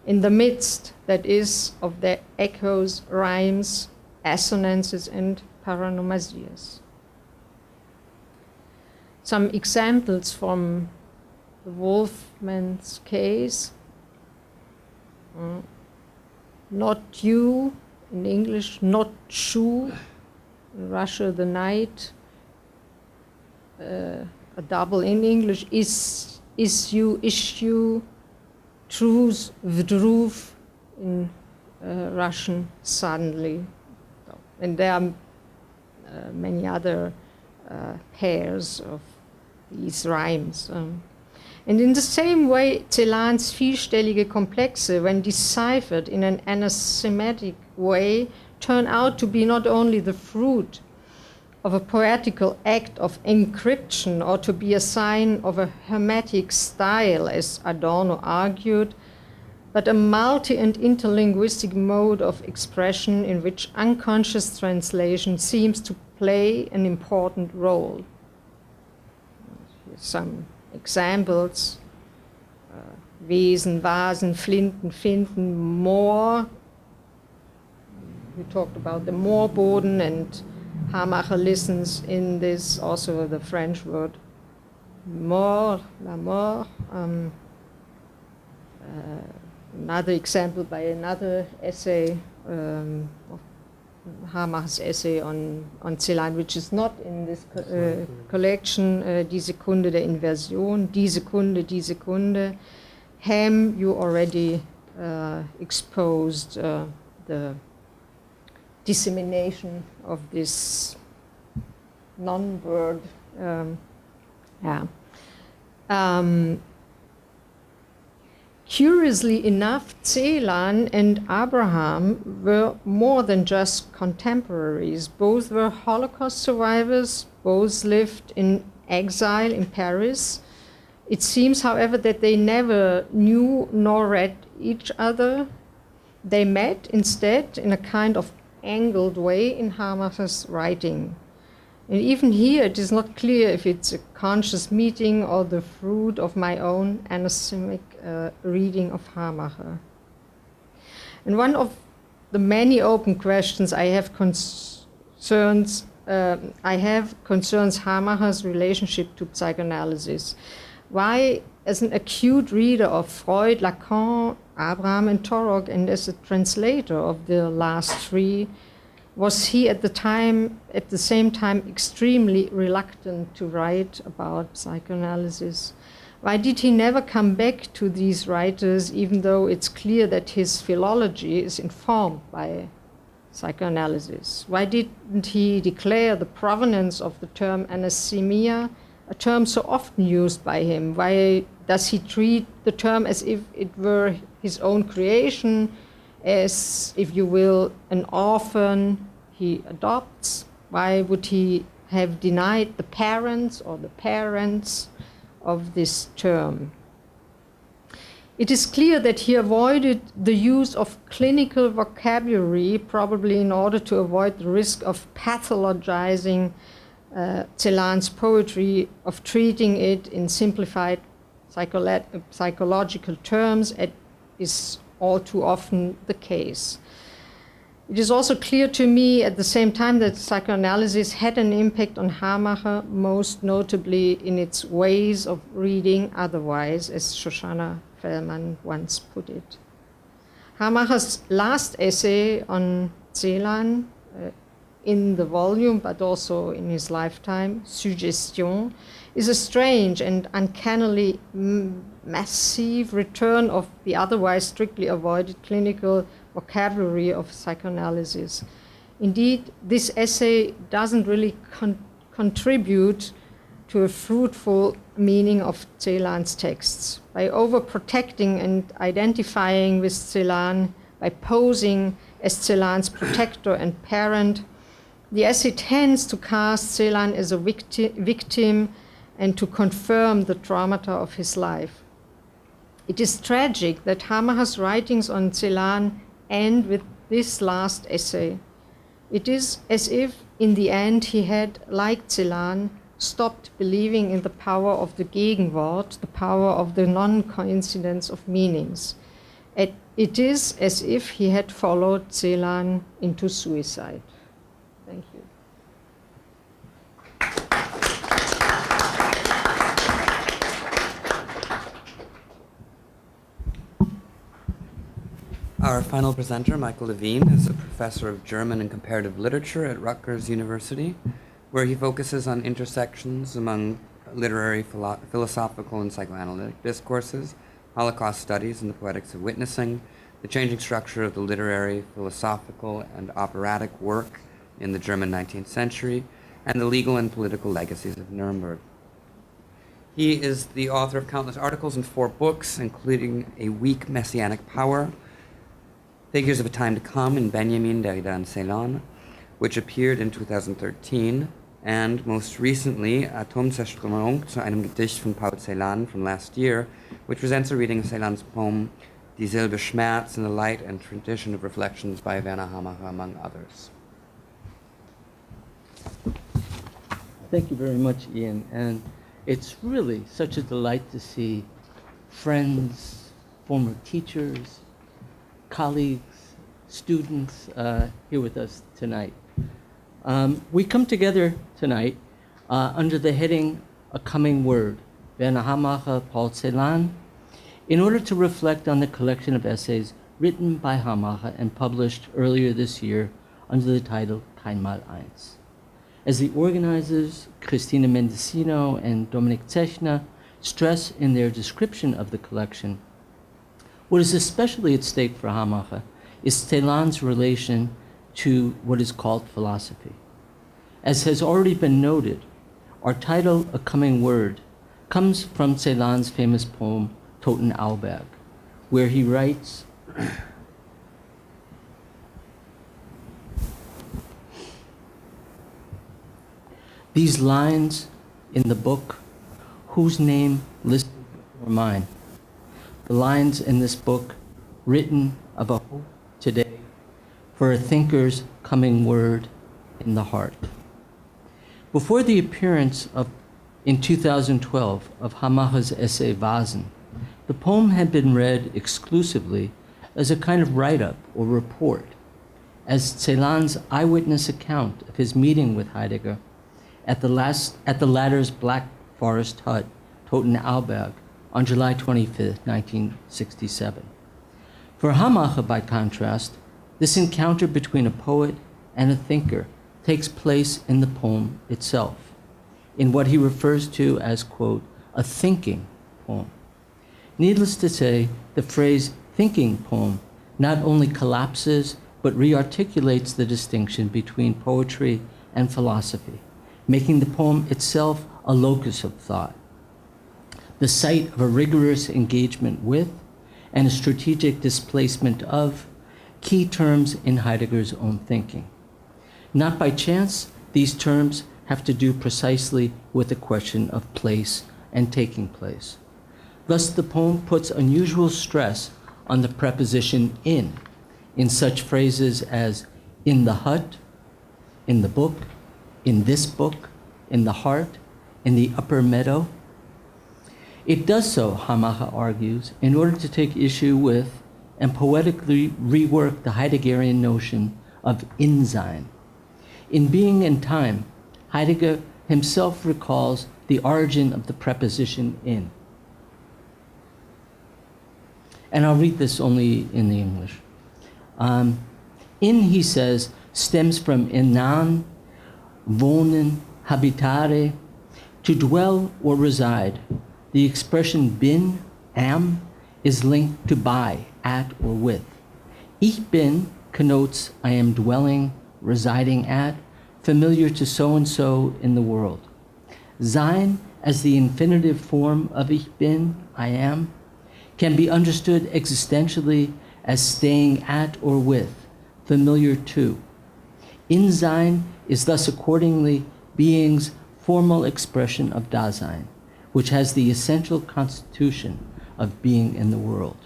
in the midst, that is, of their echoes, rhymes, assonances, and paranomasias. Some examples from the Wolfman's case. Not you, in English, not shoe, in Russia, the night. A double in English, is you, issue. Truth, vdruv, in Russian, suddenly. And there are many other pairs of these rhymes. And in the same way, Celan's vielstellige Komplexe, when deciphered in an anathematic way, turn out to be not only the fruit of a poetical act of encryption or to be a sign of a hermetic style, as Adorno argued, but a multi- and interlinguistic mode of expression in which unconscious translation seems to play an important role. Here's some examples. Wesen, Vasen, Flinten, Finden, Moor. We talked about the Moorboden, and Hamacher listens in this, also the French word mort, la mort. Another example by another essay, Hamacher's essay on Celan, which is not in this collection, Die Sekunde der Inversion, Die Sekunde, Die Sekunde. Ham, you already exposed the dissemination of this non-word. Curiously enough, Celan and Abraham were more than just contemporaries. Both were Holocaust survivors, both lived in exile in Paris. It seems, however, that they never knew nor read each other. They met instead in a kind of angled way in Hamacher's writing. And even here, it is not clear if it's a conscious meeting or the fruit of my own anasemic reading of Hamacher. And one of the many open questions I have concerns Hamacher's relationship to psychoanalysis. Why, as an acute reader of Freud, Lacan, Abraham, and Torok, and as a translator of the last three, was he at the same time extremely reluctant to write about psychoanalysis? Why did he never come back to these writers, even though it's clear that his philology is informed by psychoanalysis? Why didn't he declare the provenance of the term anasemia, a term so often used by him? Why does he treat the term as if it were his own creation, as, if you will, an orphan he adopts? Why would he have denied the parents or the parents of this term? It is clear that he avoided the use of clinical vocabulary, probably in order to avoid the risk of pathologizing Celan's poetry, of treating it in simplified psychological terms, as is all too often the case. It is also clear to me at the same time that psychoanalysis had an impact on Hamacher, most notably in its ways of reading otherwise, as Shoshana Fellman once put it. Hamacher's last essay on Celan, in the volume but also in his lifetime, Suggestion, is a strange and uncannily massive return of the otherwise strictly avoided clinical vocabulary of psychoanalysis. Indeed, this essay doesn't really contribute to a fruitful meaning of Celan's texts. By overprotecting and identifying with Celan, by posing as Celan's protector and parent, the essay tends to cast Celan as a victim and to confirm the traumata of his life. It is tragic that Hamacher's writings on Celan end with this last essay. It is as if, in the end, he had, like Celan, stopped believing in the power of the Gegenwart, the power of the non-coincidence of meanings. It is as if he had followed Celan into suicide. Thank you.
Our final presenter, Michael Levine, is a professor of German and comparative literature at Rutgers University, where he focuses on intersections among literary, philosophical, and psychoanalytic discourses, Holocaust studies and the poetics of witnessing, the changing structure of the literary, philosophical, and operatic work in the German 19th century, and the legal and political legacies of Nuremberg. He is the author of countless articles and 4 books, including A Weak Messianic Power, Figures of a Time to Come in Benjamin, Derrida, and Celan, which appeared in 2013, and most recently, Atomzerstörung zu einem Gedicht von Paul Celan from last year, which presents a reading of Celan's poem Die Silbe Schmerz in the light and tradition of reflections by Werner Hamacher, among others.
Thank you very much, Ian. And it's really such a delight to see friends, former teachers, colleagues, students here with us tonight. We come together tonight under the heading A Coming Word, Werner Hamacher, Paul Celan, in order to reflect on the collection of essays written by Hamacher and published earlier this year under the title Kein Mal eins. As the organizers, Christina Mendocino and Dominik Zechner, stress in their description of the collection, what is especially at stake for Hamacher is Celan's relation to what is called philosophy. As has already been noted, our title, A Coming Word, comes from Celan's famous poem, Toten Auberg, where he writes, these lines in the book, whose name listed before mine, the lines in this book written of a hope today for a thinker's coming word in the heart. Before the appearance in 2012 of Hamacher's essay Vasen, the poem had been read exclusively as a kind of write-up or report, as Celan's eyewitness account of his meeting with Heidegger at the latter's Black Forest hut, Toten Auberg, on July 25, 1967. For Hamacher, by contrast, this encounter between a poet and a thinker takes place in the poem itself, in what he refers to as, quote, a thinking poem. Needless to say, the phrase thinking poem not only collapses, but rearticulates the distinction between poetry and philosophy, making the poem itself a locus of thought, the site of a rigorous engagement with and a strategic displacement of key terms in Heidegger's own thinking. Not by chance, these terms have to do precisely with the question of place and taking place. Thus, the poem puts unusual stress on the preposition in such phrases as in the hut, in the book, in this book, in the heart, in the upper meadow. It does so, Hamacher argues, in order to take issue with and poetically rework the Heideggerian notion of in-sein. In Being and Time, Heidegger himself recalls the origin of the preposition in. And I'll read this only in the English. In, he says, stems from inan, wohnen, habitare, to dwell or reside. The expression bin, am, is linked to by, at, or with. Ich bin connotes I am dwelling, residing at, familiar to so-and-so in the world. Sein, as the infinitive form of ich bin, I am, can be understood existentially as staying at or with, familiar to. In sein is thus accordingly being's formal expression of Dasein, which has the essential constitution of being in the world.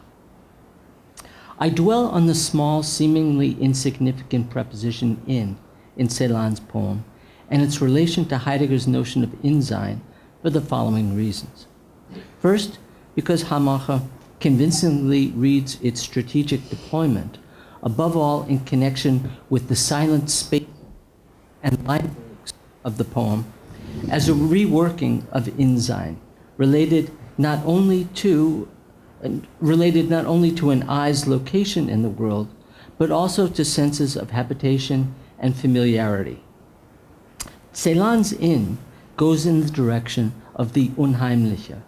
I dwell on the small, seemingly insignificant preposition in Celan's poem and its relation to Heidegger's notion of in-sein for the following reasons. First, because Hamacher convincingly reads its strategic deployment, above all in connection with the silent space and line breaks of the poem, as a reworking of in-sein, related not only to an I's location in the world, but also to senses of habitation and familiarity. Celan's in goes in the direction of the unheimliche,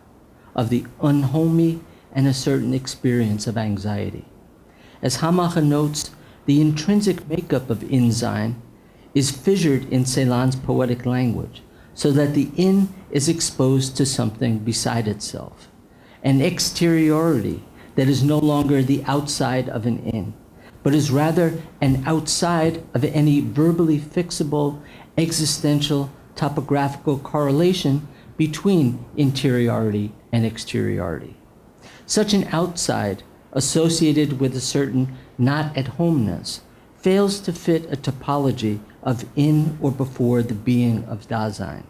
of the unhomey and a certain experience of anxiety. As Hamacher notes, the intrinsic makeup of in-sein is fissured in Celan's poetic language, so that the in is exposed to something beside itself, an exteriority that is no longer the outside of an in, but is rather an outside of any verbally fixable, existential, topographical correlation between interiority and exteriority. Such an outside, associated with a certain not-at-homeness, fails to fit a topology of in or before the being of Dasein.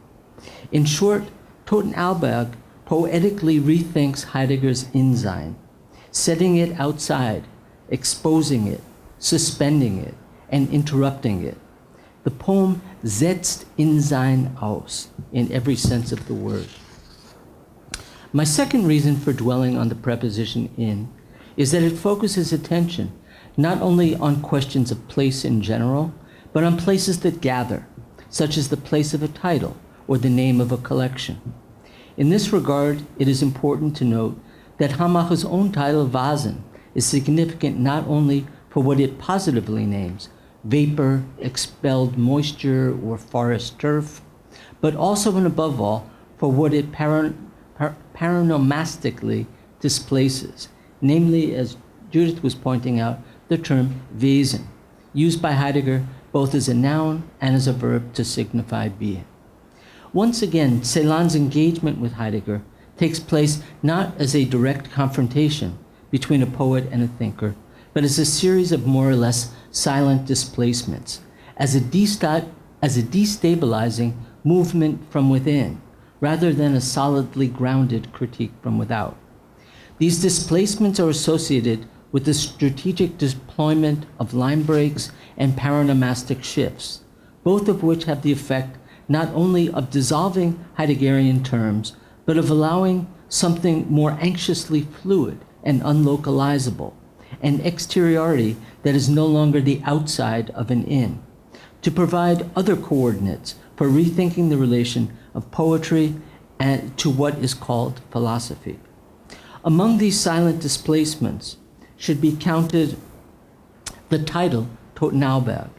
In short, Totenauberg poetically rethinks Heidegger's in-sein, setting it outside, exposing it, suspending it, and interrupting it. The poem setzt in-sein aus, in every sense of the word. My second reason for dwelling on the preposition in is that it focuses attention not only on questions of place in general, but on places that gather, such as the place of a title or the name of a collection. In this regard, it is important to note that Hamacher's own title, Vasen, is significant not only for what it positively names, vapor, expelled moisture, or forest turf, but also and above all for what it paronomastically displaces, namely, as Judith was pointing out, the term Wesen, used by Heidegger both as a noun and as a verb to signify being. Once again, Celan's engagement with Heidegger takes place not as a direct confrontation between a poet and a thinker, but as a series of more or less silent displacements, as a destabilizing movement from within, rather than a solidly grounded critique from without. These displacements are associated with the strategic deployment of line breaks and paronomastic shifts, both of which have the effect not only of dissolving Heideggerian terms, but of allowing something more anxiously fluid and unlocalizable, an exteriority that is no longer the outside of an in, to provide other coordinates for rethinking the relation of poetry and to what is called philosophy. Among these silent displacements should be counted the title Totenauberg,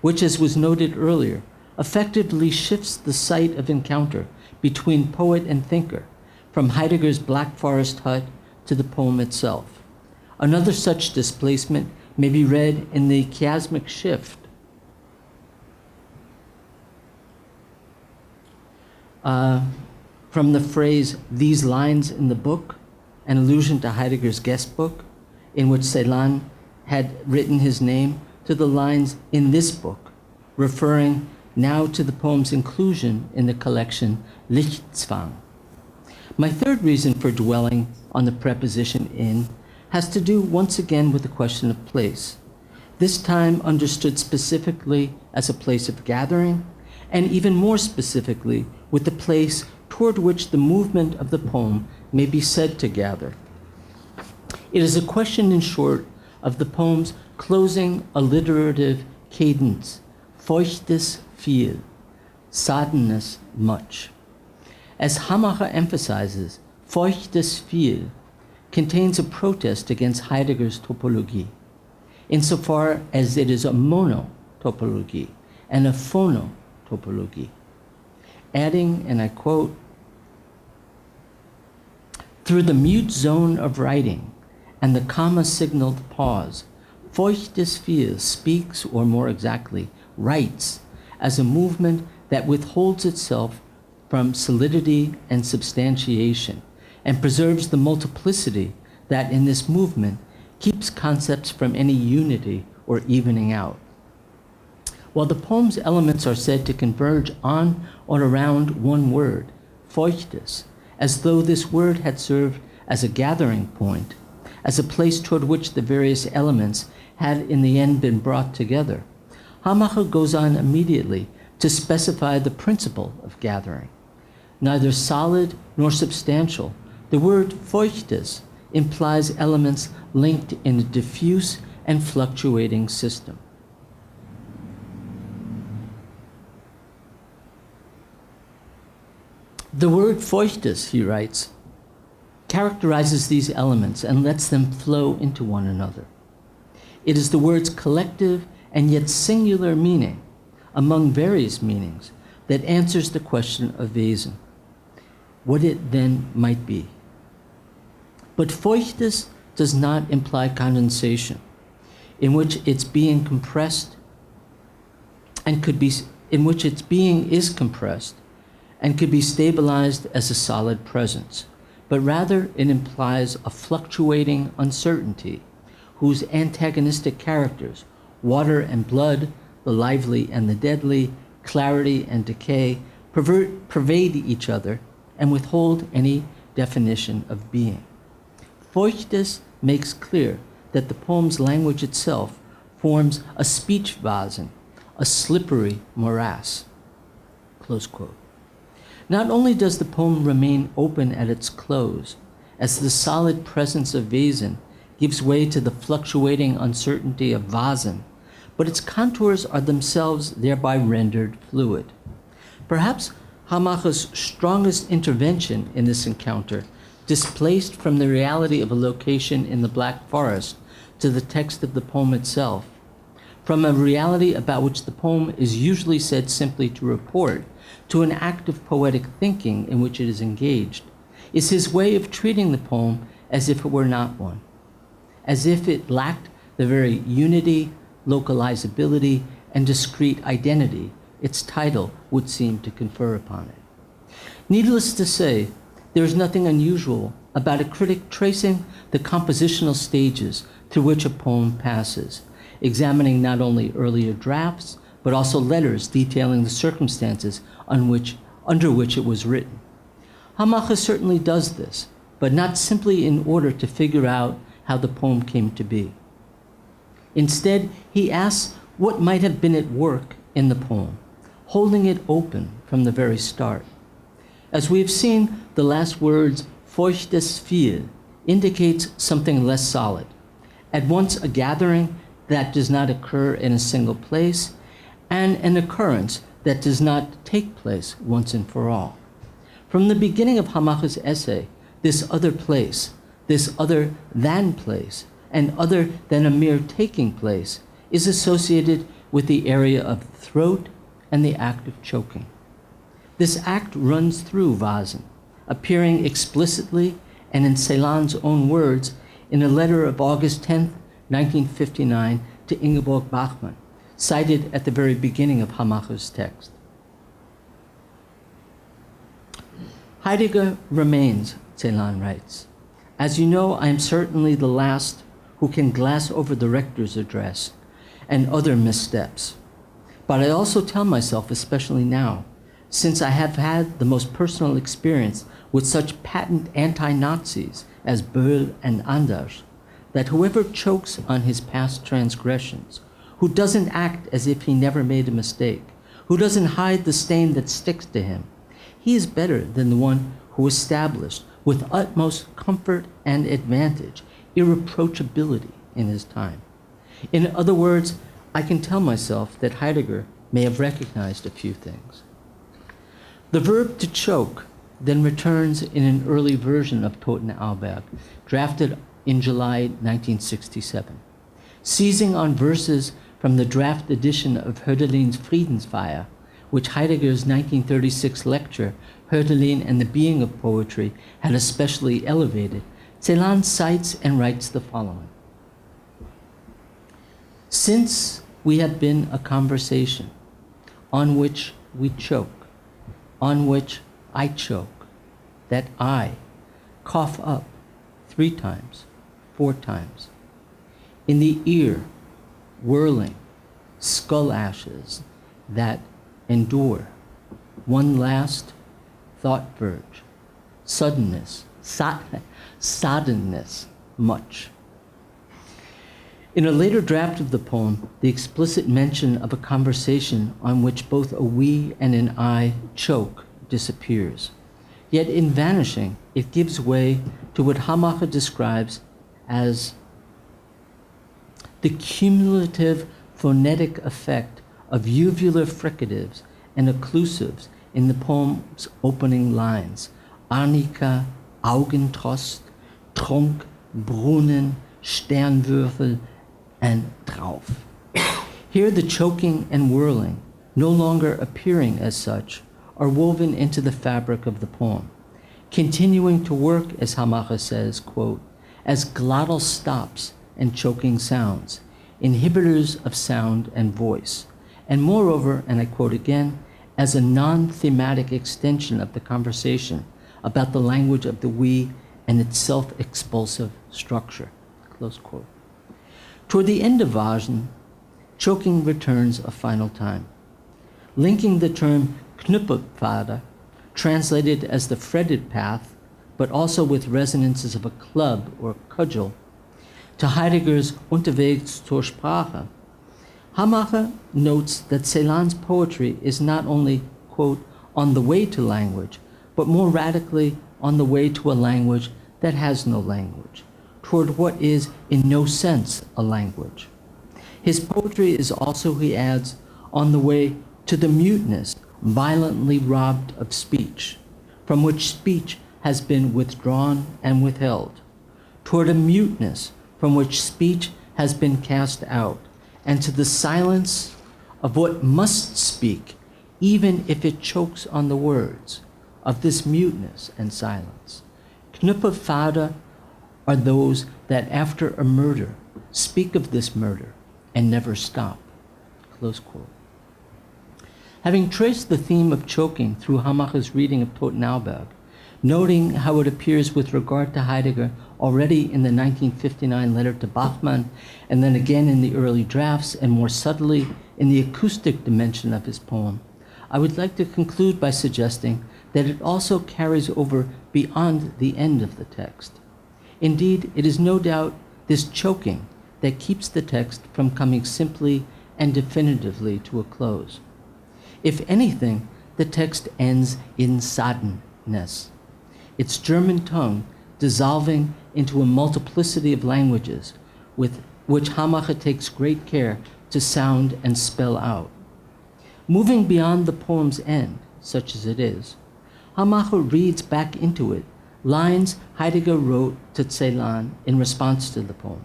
which, as was noted earlier, effectively shifts the site of encounter between poet and thinker, from Heidegger's Black Forest hut to the poem itself. Another such displacement may be read in the chiasmic shift from the phrase, "these lines in the book," an allusion to Heidegger's guest book, in which Celan had written his name, to the lines "in this book," referring now to the poem's inclusion in the collection Lichtzwang. My third reason for dwelling on the preposition in has to do once again with the question of place. this time understood specifically as a place of gathering, and even more specifically, with the place toward which the movement of the poem may be said to gather. It is a question, in short, of the poem's closing alliterative cadence, feuchtes viel, soddenness much. As Hamacher emphasizes, feuchtes viel contains a protest against Heidegger's topology, insofar as it is a monotopology and a phonotopology, adding, and I quote, "Through the mute zone of writing and the comma-signaled pause, feuchtes viel speaks, or more exactly, writes, as a movement that withholds itself from solidity and substantiation, and preserves the multiplicity that in this movement keeps concepts from any unity or evening out." While the poem's elements are said to converge on or around one word, feuchtes, as though this word had served as a gathering point, as a place toward which the various elements had in the end been brought together, Hamacher goes on immediately to specify the principle of gathering. Neither solid nor substantial, the word feuchtes implies elements linked in a diffuse and fluctuating system. The word feuchtes, he writes, characterizes these elements and lets them flow into one another. It is the word's collective and yet singular meaning, among various meanings, that answers the question of Wesen, what it then might be. But feuchtes does not imply condensation, in which its being compressed and could be, in which its being is compressed and could be stabilized as a solid presence, but rather it implies a fluctuating uncertainty whose antagonistic characters, water and blood, the lively and the deadly, clarity and decay, pervade each other and withhold any definition of being. Feuchtes makes clear that the poem's language itself forms a speechvasen, a slippery morass. Close quote. Not only does the poem remain open at its close, as the solid presence of Wesen gives way to the fluctuating uncertainty of Vasen, but its contours are themselves thereby rendered fluid. Perhaps Hamacher's strongest intervention in this encounter, displaced from the reality of a location in the Black Forest to the text of the poem itself, from a reality about which the poem is usually said simply to report, to an act of poetic thinking in which it is engaged, is his way of treating the poem as if it were not one, as if it lacked the very unity, localizability, and discrete identity its title would seem to confer upon it. Needless to say, there is nothing unusual about a critic tracing the compositional stages through which a poem passes, examining not only earlier drafts, but also letters detailing the circumstances under which it was written. Hamacher certainly does this, but not simply in order to figure out how the poem came to be. Instead, he asks what might have been at work in the poem, holding it open from the very start. As we have seen, the last words, feuchtes viel, indicates something less solid, at once a gathering that does not occur in a single place, and an occurrence that does not take place once and for all. From the beginning of Hamacher's essay, this other place, this other than place, and other than a mere taking place, is associated with the area of the throat and the act of choking. This act runs through Vasen, appearing explicitly and in Celan's own words in a letter of August 10th, 1959 to Ingeborg Bachmann, cited at the very beginning of Hamacher's text. Heidegger remains, Celan writes. As you know, I am certainly the last who can glass over the rector's address and other missteps. But I also tell myself, especially now, since I have had the most personal experience with such patent anti-Nazis as Böll and Anders, that whoever chokes on his past transgressions who doesn't act as if he never made a mistake, who doesn't hide the stain that sticks to him. He is better than the one who established, with utmost comfort and advantage, irreproachability in his time. In other words, I can tell myself that Heidegger may have recognized a few things. The verb to choke then returns in an early version of Totenauberg, drafted in July 1967. Seizing on verses from the draft edition of Hölderlin's Friedensfeier, which Heidegger's 1936 lecture, Hölderlin and the Being of Poetry, had especially elevated, Celan cites and writes the following. Since we have been a conversation on which we choke, on which I choke, that I cough up 3 times, 4 times, in the ear, whirling, skull ashes that endure, one last thought verge, suddenness, soddenness, much. In a later draft of the poem, the explicit mention of a conversation on which both a we and an I choke disappears. Yet in vanishing, it gives way to what Hamacher describes as the cumulative phonetic effect of uvular fricatives and occlusives in the poem's opening lines. Arnika, Augentrost, Trunk, Brunnen, Sternwürfel, and drauf. Here the choking and whirling, no longer appearing as such, are woven into the fabric of the poem, continuing to work, as Hamacher says, quote, as glottal stops and choking sounds, inhibitors of sound and voice, and moreover, and I quote again, as a non-thematic extension of the conversation about the language of the we and its self-expulsive structure, close quote. Toward the end of Vasen, choking returns a final time. Linking the term Knüppelpfade, translated as the fretted path, but also with resonances of a club or cudgel, to Heidegger's Unterwegs zur Sprache, Hamacher notes that Celan's poetry is not only, quote, on the way to language, but more radically on the way to a language that has no language, toward what is in no sense a language. His poetry is also, he adds, on the way to the muteness violently robbed of speech, from which speech has been withdrawn and withheld, toward a muteness from which speech has been cast out, and to the silence of what must speak, even if it chokes on the words, of this muteness and silence. Knüppelpfade are those that after a murder speak of this murder and never stop, close quote. Having traced the theme of choking through Hamacher's reading of Totenauberg, noting how it appears with regard to Heidegger already in the 1959 letter to Bachmann, and then again in the early drafts, and more subtly in the acoustic dimension of his poem, I would like to conclude by suggesting that it also carries over beyond the end of the text. Indeed, it is no doubt this choking that keeps the text from coming simply and definitively to a close. If anything, the text ends in soddenness, its German tongue dissolving into a multiplicity of languages with which Hamacher takes great care to sound and spell out. Moving beyond the poem's end, such as it is, Hamacher reads back into it lines Heidegger wrote to Celan in response to the poem.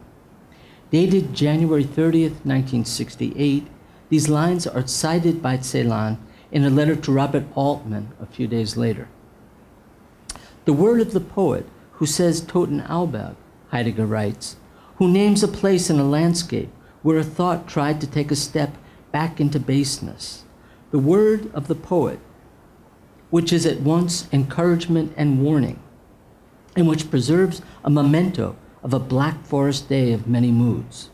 Dated January 30th, 1968, these lines are cited by Celan in a letter to Robert Altman a few days later. The word of the poet who says Totenauberg, Heidegger writes, who names a place in a landscape where a thought tried to take a step back into baseness. The word of the poet, which is at once encouragement and warning, and which preserves a memento of a Black Forest day of many moods.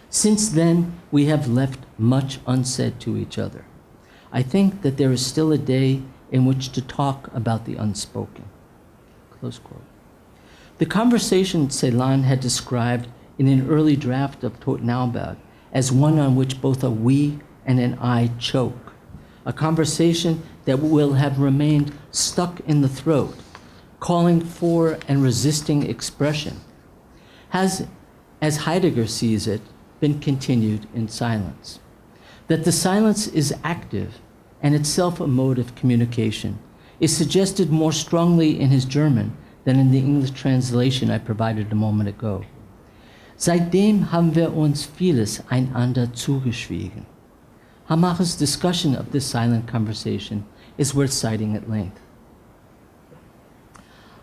Since then, we have left much unsaid to each other. I think that there is still a day in which to talk about the unspoken. Close quote. The conversation Celan had described in an early draft of Totenauberg as one on which both a we and an I choke, a conversation that will have remained stuck in the throat, calling for and resisting expression, has, as Heidegger sees it, been continued in silence. That the silence is active and itself a mode of communication is suggested more strongly in his German than in the English translation I provided a moment ago. Seitdem haben wir uns vieles einander zugeschwiegen. Hamacher's discussion of this silent conversation is worth citing at length.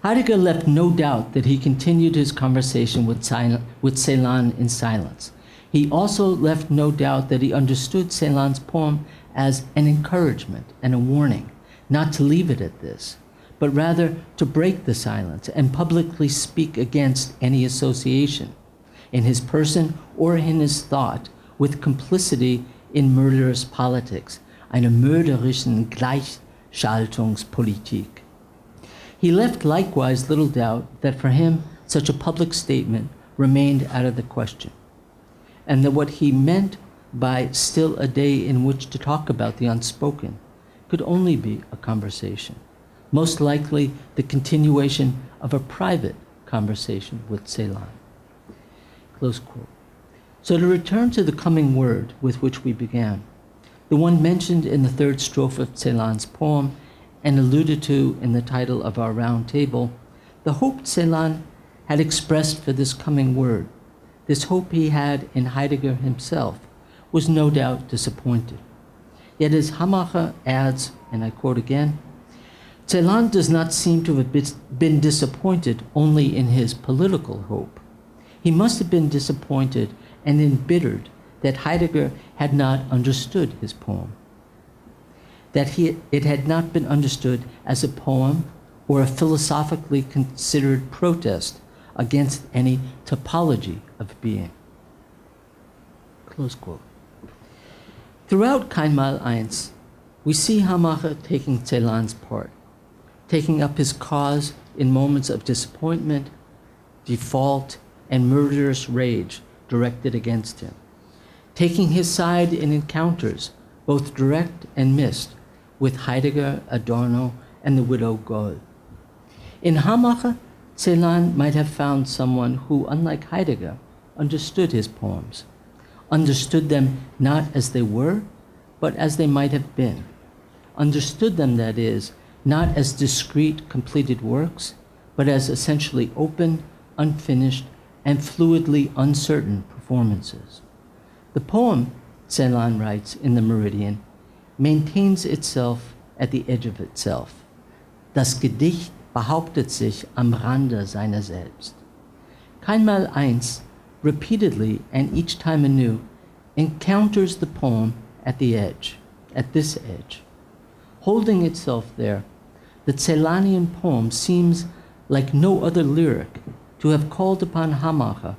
Heidegger left no doubt that he continued his conversation with Celan in silence. He also left no doubt that he understood Celan's poem as an encouragement and a warning, not to leave it at this, but rather to break the silence and publicly speak against any association, in his person or in his thought, with complicity in murderous politics, eine mörderischen Gleichschaltungspolitik. He left likewise little doubt that for him such a public statement remained out of the question, and that what he meant by still a day in which to talk about the unspoken could only be a conversation, most likely the continuation of a private conversation with Celan. Close quote. So to return to the coming word with which we began, the one mentioned in the third strophe of Celan's poem and alluded to in the title of our round table, the hope Celan had expressed for this coming word, this hope he had in Heidegger himself, was no doubt disappointed. Yet as Hamacher adds, and I quote again, Celan does not seem to have been disappointed only in his political hope. He must have been disappointed and embittered that Heidegger had not understood his poem, that it had not been understood as a poem or a philosophically considered protest against any topology of being. Close quote. Throughout Kein Mal eins, we see Hamacher taking Celan's part, taking up his cause in moments of disappointment, default, and murderous rage directed against him, taking his side in encounters, both direct and missed, with Heidegger, Adorno, and the widow Goll. In Hamacher, Celan might have found someone who, unlike Heidegger, understood his poems, understood them not as they were, but as they might have been, understood them, that is, not as discrete, completed works, but as essentially open, unfinished, and fluidly uncertain performances. The poem, Celan writes in The Meridian, maintains itself at the edge of itself. Das Gedicht behauptet sich am Rande seiner selbst. Kein Mal eins, repeatedly and each time anew, encounters the poem at the edge, at this edge. Holding itself there, the Celanian poem seems, like no other lyric, to have called upon Hamacher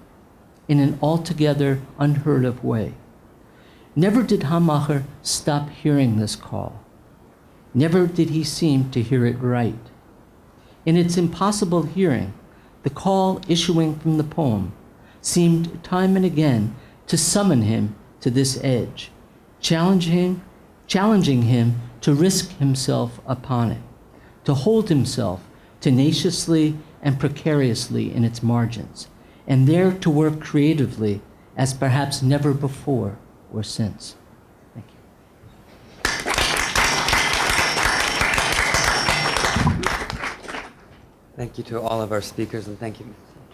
in an altogether unheard of way. Never did Hamacher stop hearing this call. Never did he seem to hear it right. In its impossible hearing, the call issuing from the poem seemed time and again to summon him to this edge, challenging him to risk himself upon it, to hold himself tenaciously and precariously in its margins, and there to work creatively as perhaps never before or since. Thank you.
Thank you to all of our speakers, and thank you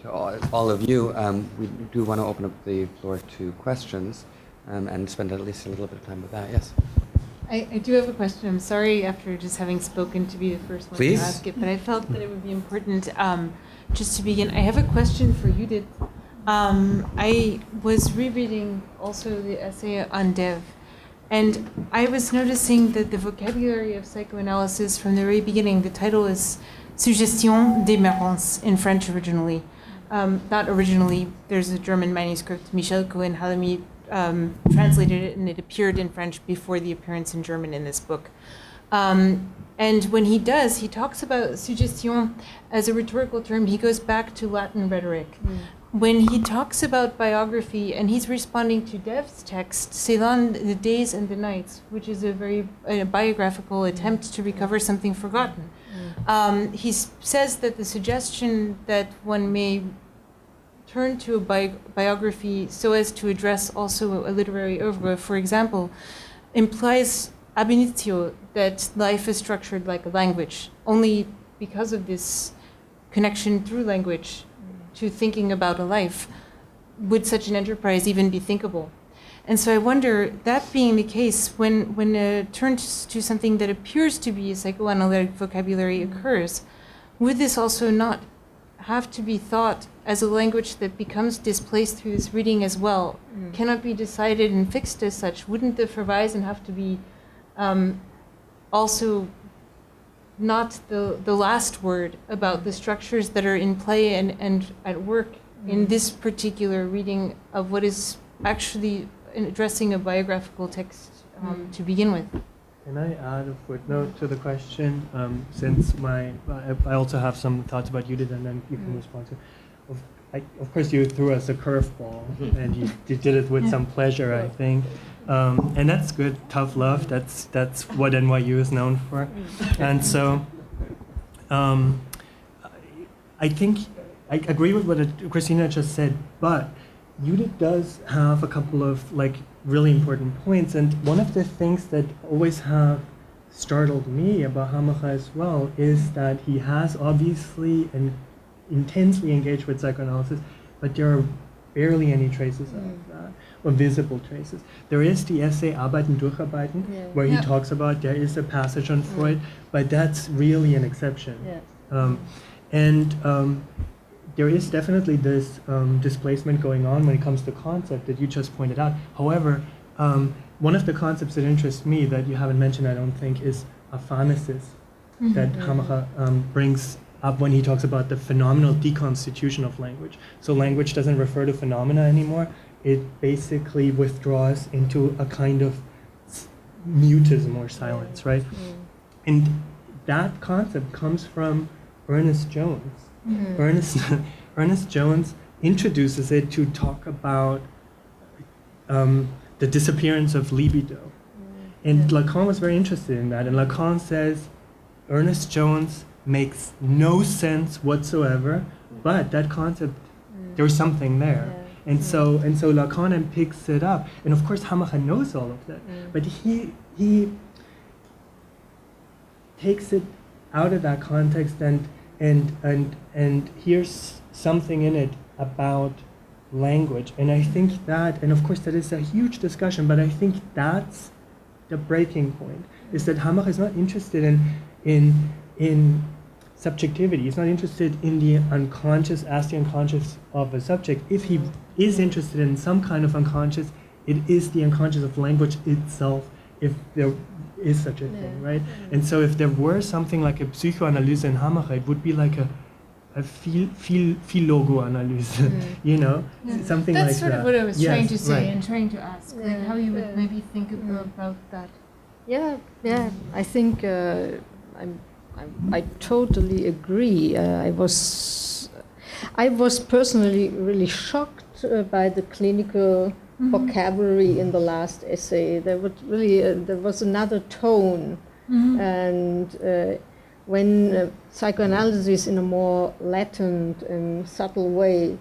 to all of you. We do want to open up the floor to questions and spend at least a little bit of time with that. Yes?
I do have a question. I'm sorry, after just having spoken, to be the first one
Please.
to ask it, but I felt that it would be important just to begin. I have a question for Judith. I was rereading also the essay on Dev, and I was noticing that the vocabulary of psychoanalysis from the very beginning, the title is Suggestion d'émergence in French originally. Not originally, there's a German manuscript, Michel Cohen-Halimi translated it, and it appeared in French before the appearance in German in this book. And when he does, he talks about suggestion as a rhetorical term. He goes back to Latin rhetoric, when he talks about biography, and he's responding to Dev's text, Celan, The Days and the Nights, which is a very biographical attempt to recover something forgotten. He says that the suggestion that one may turn to a biography so as to address also a literary oeuvre, for example, implies ab initio that life is structured like a language, only because of this connection through language to thinking about a life. Would such an enterprise even be thinkable? And so I wonder, that being the case, when a turn to something that appears to be a psychoanalytic vocabulary occurs, would this also not have to be thought as a language that becomes displaced through this reading as well, cannot be decided and fixed as such? Wouldn't the Verweisen have to be also not the last word about the structures that are in play and at work in this particular reading of what is actually addressing a biographical text to begin with?
Can I add a footnote to the question? Since I also have some thoughts about Judith, and then you can respond to. Of course, you threw us a curveball, and you did it with some pleasure, I think. And that's good, tough love. That's what NYU is known for. And so, I think I agree with what Christina just said, but Judith does have a couple of really important points. And one of the things that always have startled me about Hamacher as well is that he has obviously and intensely engaged with psychoanalysis, but there are barely any traces of that, or visible traces. There is the essay Arbeiten, Durcharbeiten, where he talks about, there is a passage on Freud, but that's really an exception. There is definitely this displacement going on when it comes to concept that you just pointed out. However, one of the concepts that interests me that you haven't mentioned, I don't think, is aphanesis, that Hamacher brings up when he talks about the phenomenal deconstitution of language. So language doesn't refer to phenomena anymore. It basically withdraws into a kind of mutism or silence, right? And that concept comes from Ernest Jones. Ernest Jones introduces it to talk about the disappearance of libido. And Lacan was very interested in that. And Lacan says Ernest Jones makes no sense whatsoever, but that concept, there's something there. And so Lacan picks it up. And of course Hamacher knows all of that. But he takes it out of that context and here's something in it about language. And I think that, and of course that is a huge discussion, but I think that's the breaking point, is that Hamacher is not interested in subjectivity. He's not interested in the unconscious as the unconscious of a subject. If he is interested in some kind of unconscious, it is the unconscious of language itself, if there is such a thing, right? And so if there were something like a psychoanalyse in Hamacher, it would be like a philogoanalyse, you know, something
That's
like
sort
that.
of what I was trying to say
right.
and trying to ask, like how you would maybe think about that.
Yeah, I think I totally agree. I was personally really shocked by the clinical vocabulary in the last essay. There was another tone, and when psychoanalysis in a more latent and subtle way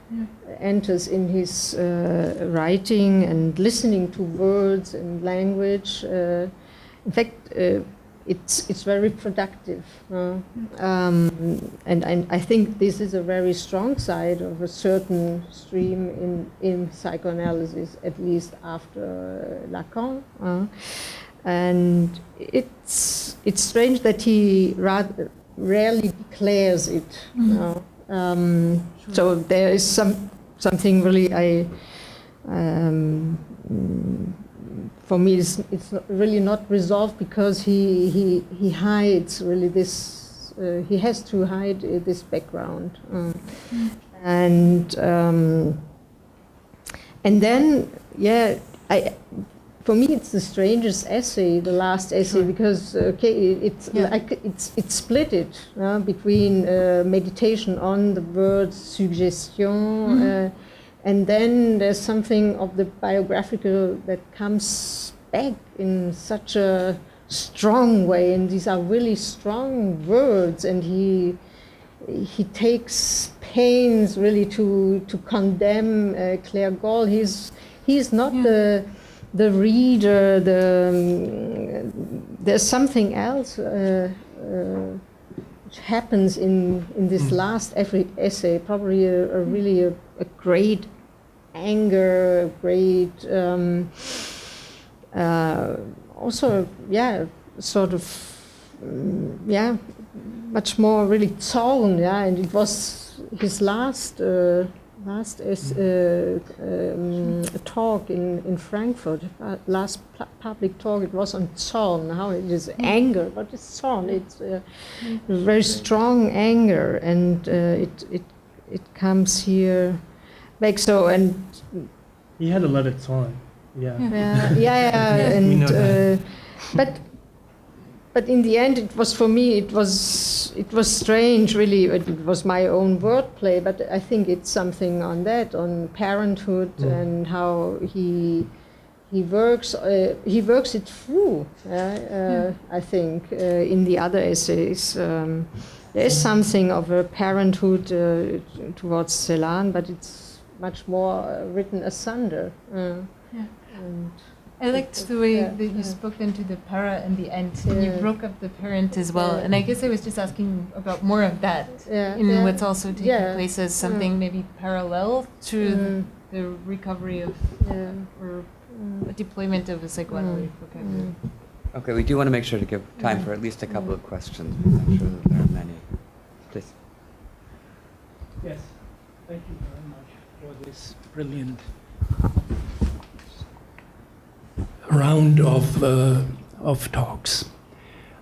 enters in his writing and listening to words and language, in fact, it's very productive. And I think this is a very strong side of a certain stream in psychoanalysis, at least after Lacan. And it's strange that he rather rarely declares it. So there is something really for me it's really not resolved, because he hides really this. He has to hide this background, and then for me, it's the strangest essay, the last essay, because it's like it's split it between meditation on the word suggestion, and then there's something of the biographical that comes back in such a strong way, and these are really strong words, and he takes pains really to condemn Claire Gall. He's not the reader. There's something else which happens in this last essay. Probably a great anger, a great also sort of much more really tone, and it was his last talk in Frankfurt, last public talk. It was on Zorn. How it is anger, but it's Zorn. It's very strong anger, and it comes here back. So, and
He had a lot of time. Yeah.
and
We know that.
but in the end, it was for me. It was strange, really. It was my own wordplay, but I think it's something on parenthood and how he works. He works it through. I think in the other essays there is something of a parenthood towards Celan, but it's much more written asunder. And
I liked the way that you spoke into the para and the end, and you broke up the parent as well. And I guess I was just asking about more of that in what's also taking place as something maybe parallel to the recovery of or deployment of a psychoanalytic vocabulary.
Okay, we do want to make sure to give time for at least a couple of questions, because I'm sure that there are many. Please.
Yes, thank you very much for this brilliant round of talks.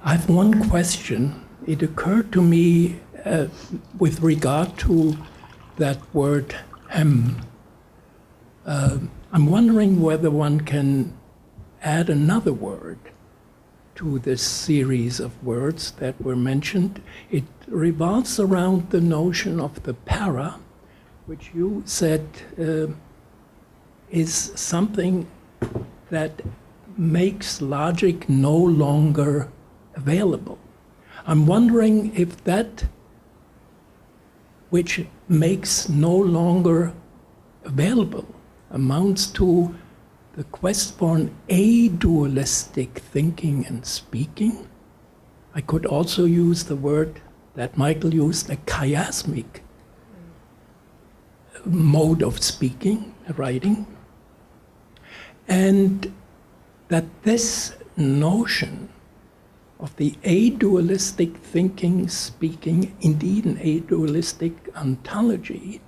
I have one question. It occurred to me with regard to that word hem. I'm wondering whether one can add another word to this series of words that were mentioned. It revolves around the notion of the para, which you said is something that makes logic no longer available. I'm wondering if that which makes no longer available amounts to the quest for an adualistic thinking and speaking. I could also use the word that Michael used, a chiasmic mode of speaking, writing. And that this notion of the adualistic thinking, speaking, indeed an adualistic ontology,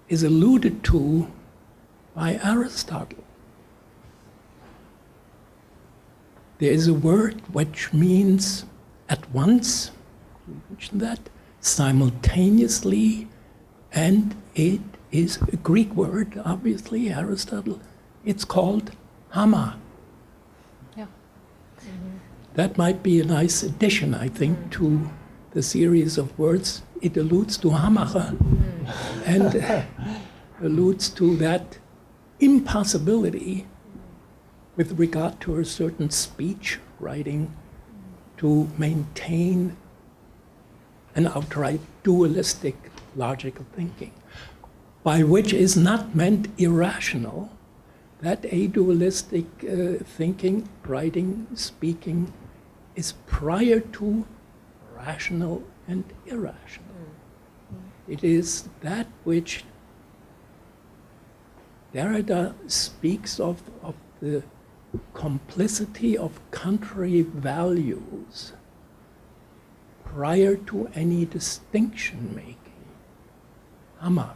is alluded to by Aristotle. There is a word which means at once, you mentioned that, simultaneously, and it is a Greek word, obviously, Aristotle. It's called Hama.
Yeah.
That might be a nice addition, I think, to the series of words. It alludes to Hamacher and alludes to that impossibility with regard to a certain speech writing to maintain an outright dualistic logical thinking, by which is not meant irrational. That adualistic thinking, writing, speaking is prior to rational and irrational. It is that which Derrida speaks of the complicity of contrary values prior to any distinction making. Hama.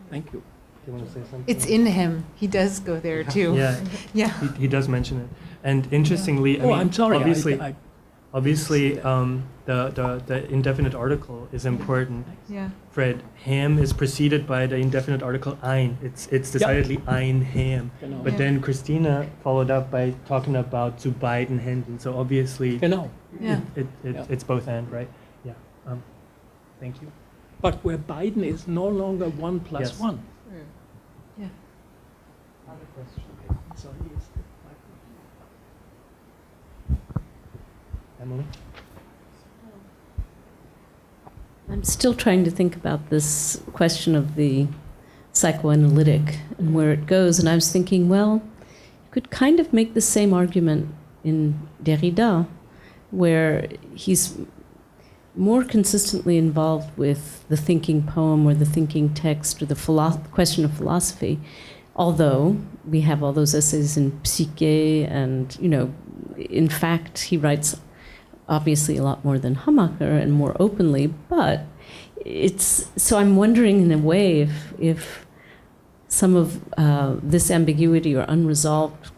Thank you.
Do you want to say something?
It's in him. He does go there too.
Yeah,
Yeah.
he does mention it. And interestingly, I mean,
I'm sorry.
obviously, Obviously, the indefinite article is important.
Yeah.
Fred, Ham is preceded by the indefinite article ein. It's decidedly ein Ham.
Genau.
But
Yeah.
then Christina followed up by talking about zu beiden Händen. So obviously,
Genau.
Yeah.
Yeah.
it's both and, right? Yeah. Thank you.
But where Biden is no longer 1 +
Yes.
1.
Yeah.
Other question.
So here's the
Emily?
I'm still trying to think about this question of the psychoanalytic and where it goes. And I was thinking, well, you could kind of make the same argument in Derrida, where he's more consistently involved with the thinking poem or the thinking text or the question of philosophy, although we have all those essays in Psyche and, in fact, he writes obviously a lot more than Hamacher and more openly, but so I'm wondering in a way if some of this ambiguity or unresolved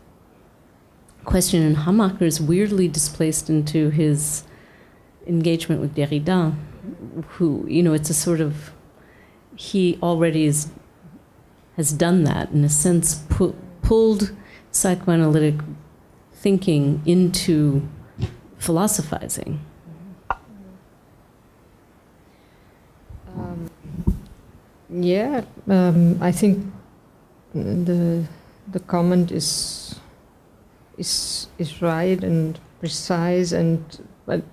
question in Hamacher is weirdly displaced into his engagement with Derrida, who, it's a sort of, he already has done that, in a sense, pulled psychoanalytic thinking into philosophizing.
I think the comment is right and precise, but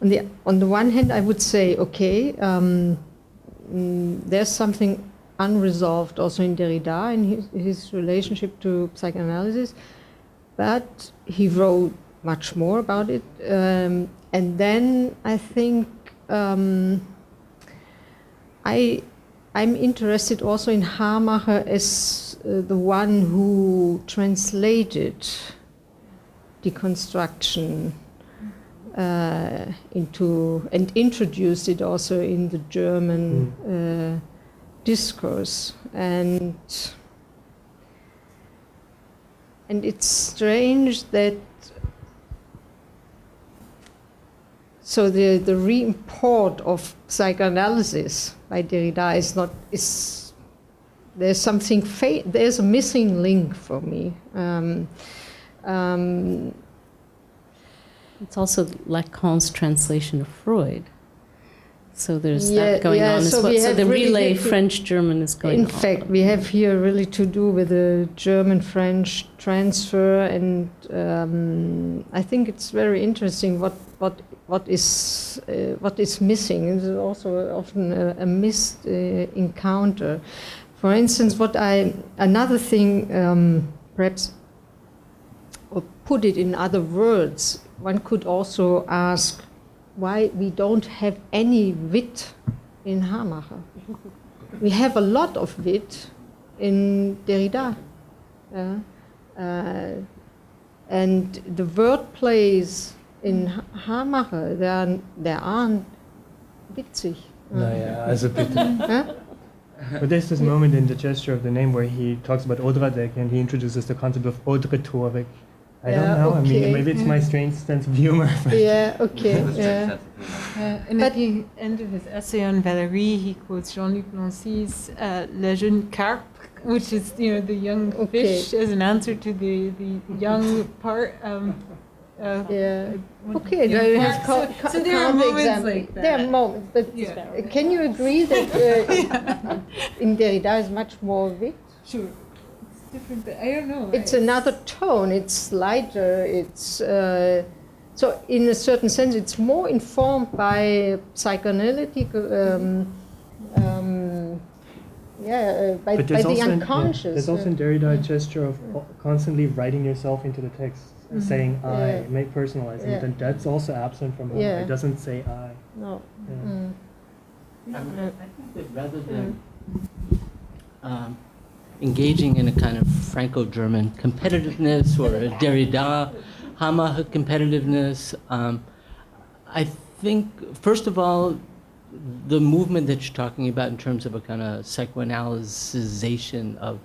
on the one hand, I would say, okay, there's something unresolved also in Derrida in his relationship to psychoanalysis, but he wrote much more about it. And then I think I'm interested also in Hamacher as the one who translated deconstruction into and introduced it also in the German discourse, and it's strange that so the re-import of psychoanalysis by Derrida there's something there's a missing link for me.
It's also Lacan's translation of Freud. So there's that going on as
so
well. So the
really
relay French-German is going on.
In fact, we have here really to do with the German-French transfer, and I think it's very interesting what is missing. It's also often a missed encounter. For instance, another thing, perhaps, or put it in other words, one could also ask why we don't have any wit in Hamacher. We have a lot of wit in Derrida. And the word plays in Hamacher, there aren't witzig.
Naja, also bitte. But there's this moment in the gesture of the name where he talks about Odradek and he introduces the concept of Odretorik. I don't know.
Okay.
I mean, maybe it's my strange sense of humor.
Yeah, okay. Yeah.
And at the end of his essay on Valérie, he quotes Jean-Luc Nancy's Le jeune carpe, which is, the young fish, as an answer to the young part.
Yeah. Okay, there you have
so there are moments
example.
like that.
There are moments, but can you agree that in Derrida is much more wit?
Sure. It's different, but I don't know.
It's another tone. It's lighter. It's so in a certain sense, it's more informed by psychoanalytic. By the unconscious.
There's also in Derrida a gesture of constantly writing yourself into the text, saying I, personalizing it, and that's also absent from Hamacher. It doesn't say I.
No.
I think that rather than engaging in a kind of Franco-German competitiveness or a Derrida, Hamacher competitiveness, I think, first of all, the movement that you're talking about in terms of a kind of psychoanalyzation of,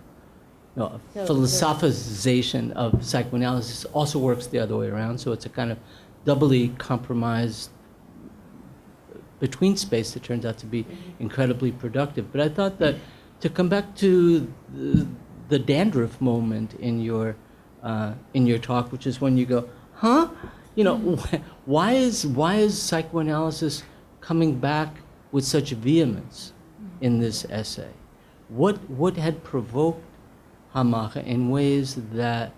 a philosophization of psychoanalysis also works the other way around. So it's a kind of doubly compromised between space that turns out to be incredibly productive. But I thought that to come back to the dandruff moment in your talk, which is when you go, huh? You know, why is psychoanalysis coming back with such vehemence in this essay? What had provoked Hamacher in ways that,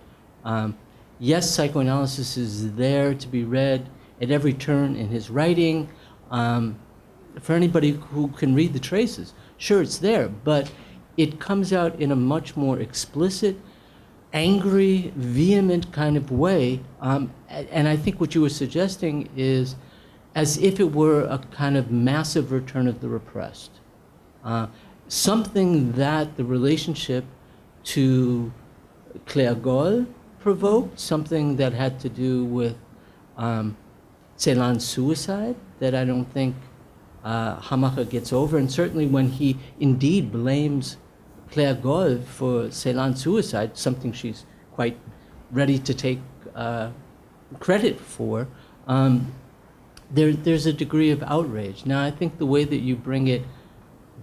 yes, psychoanalysis is there to be read at every turn in his writing. For anybody who can read the traces, sure, it's there, but it comes out in a much more explicit, angry, vehement kind of way. And I think what you were suggesting is as if it were a kind of massive return of the repressed. Something that the relationship to Claire Goll provoked, something that had to do with Celan's suicide that I don't think Hamacher gets over. And certainly when he indeed blames Claire Goll for Celan's suicide, something she's quite ready to take credit for, there's a degree of outrage. Now, I think the way that you bring it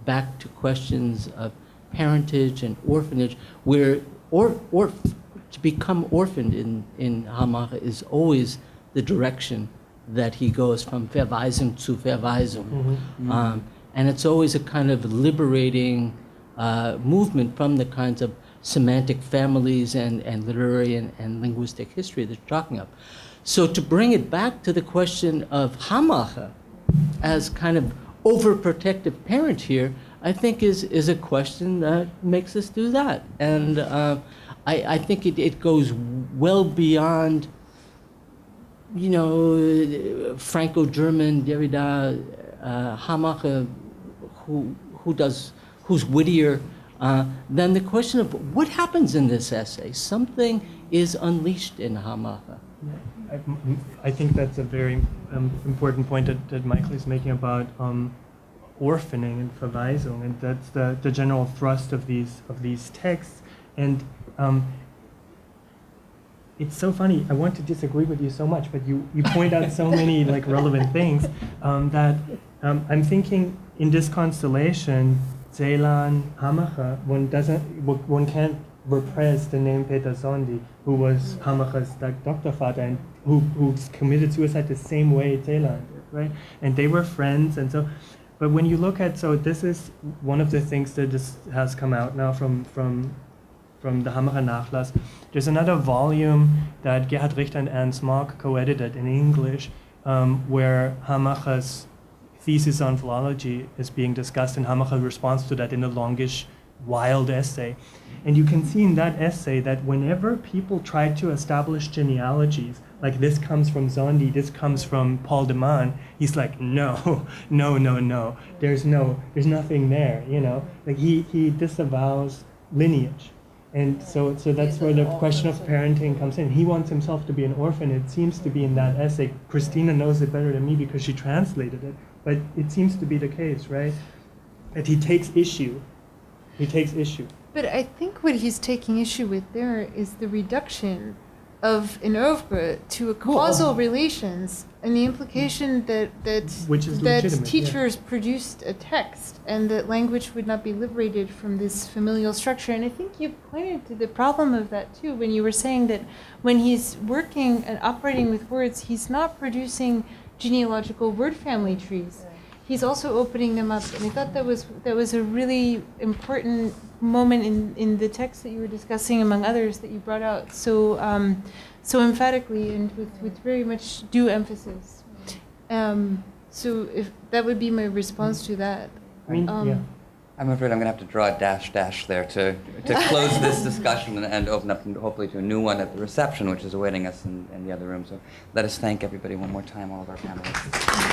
back to questions of parentage and orphanage, where to become orphaned in Hamacher is always the direction that he goes from Verweisung to Verweisung. And it's always a kind of liberating movement from the kinds of semantic families and literary and linguistic history that you're talking of. So to bring it back to the question of Hamacher as kind of overprotective parent here, I think is a question that makes us do that. And I think it goes well beyond, you know, Franco-German, Derrida, Hamacher, who's wittier than the question of what happens in this essay. Something is unleashed in Hamacher.
I think that's a very important point that Michael is making about orphaning and Verweisung, and that's the general thrust of these texts. And it's so funny. I want to disagree with you so much, but you point out so many like relevant things that I'm thinking in this constellation, Celan, Hamacher, one can't repress the name Peter Sondi, who was Hamacher's doctor father and who committed suicide the same way Celan did, right? And they were friends, and so. But when you look at, so this is one of the things that has come out now from the Hamacher Nachlass. There's another volume that Gerhard Richter and Ernst Mark co-edited in English, where Hamacher's thesis on philology is being discussed, and Hamacher responds to that in a longish, wild essay. And you can see in that essay that whenever people try to establish genealogies, like this comes from Sondi, this comes from Paul de Man, he's like, no, there's nothing there, you know? Like he disavows lineage. And so that's where the question of parenting comes in. He wants himself to be an orphan. It seems to be in that essay. Christina knows it better than me because she translated it, but it seems to be the case, right? That he takes issue.
But I think what he's taking issue with there is the reduction of an oeuvre to a causal relations, and the implication that teachers produced a text and that language would not be liberated from this familial structure. And I think you pointed to the problem of that too when you were saying that when he's working and operating with words, he's not producing genealogical word family trees. He's also opening them up, and I thought that was a really important moment in the text that you were discussing, among others, that you brought out so emphatically and with very much due emphasis. So if that would be my response to that.
I'm afraid I'm going to have to draw a dash there to close this discussion and open up hopefully to a new one at the reception, which is awaiting us in the other room. So let us thank everybody one more time, all of our panelists.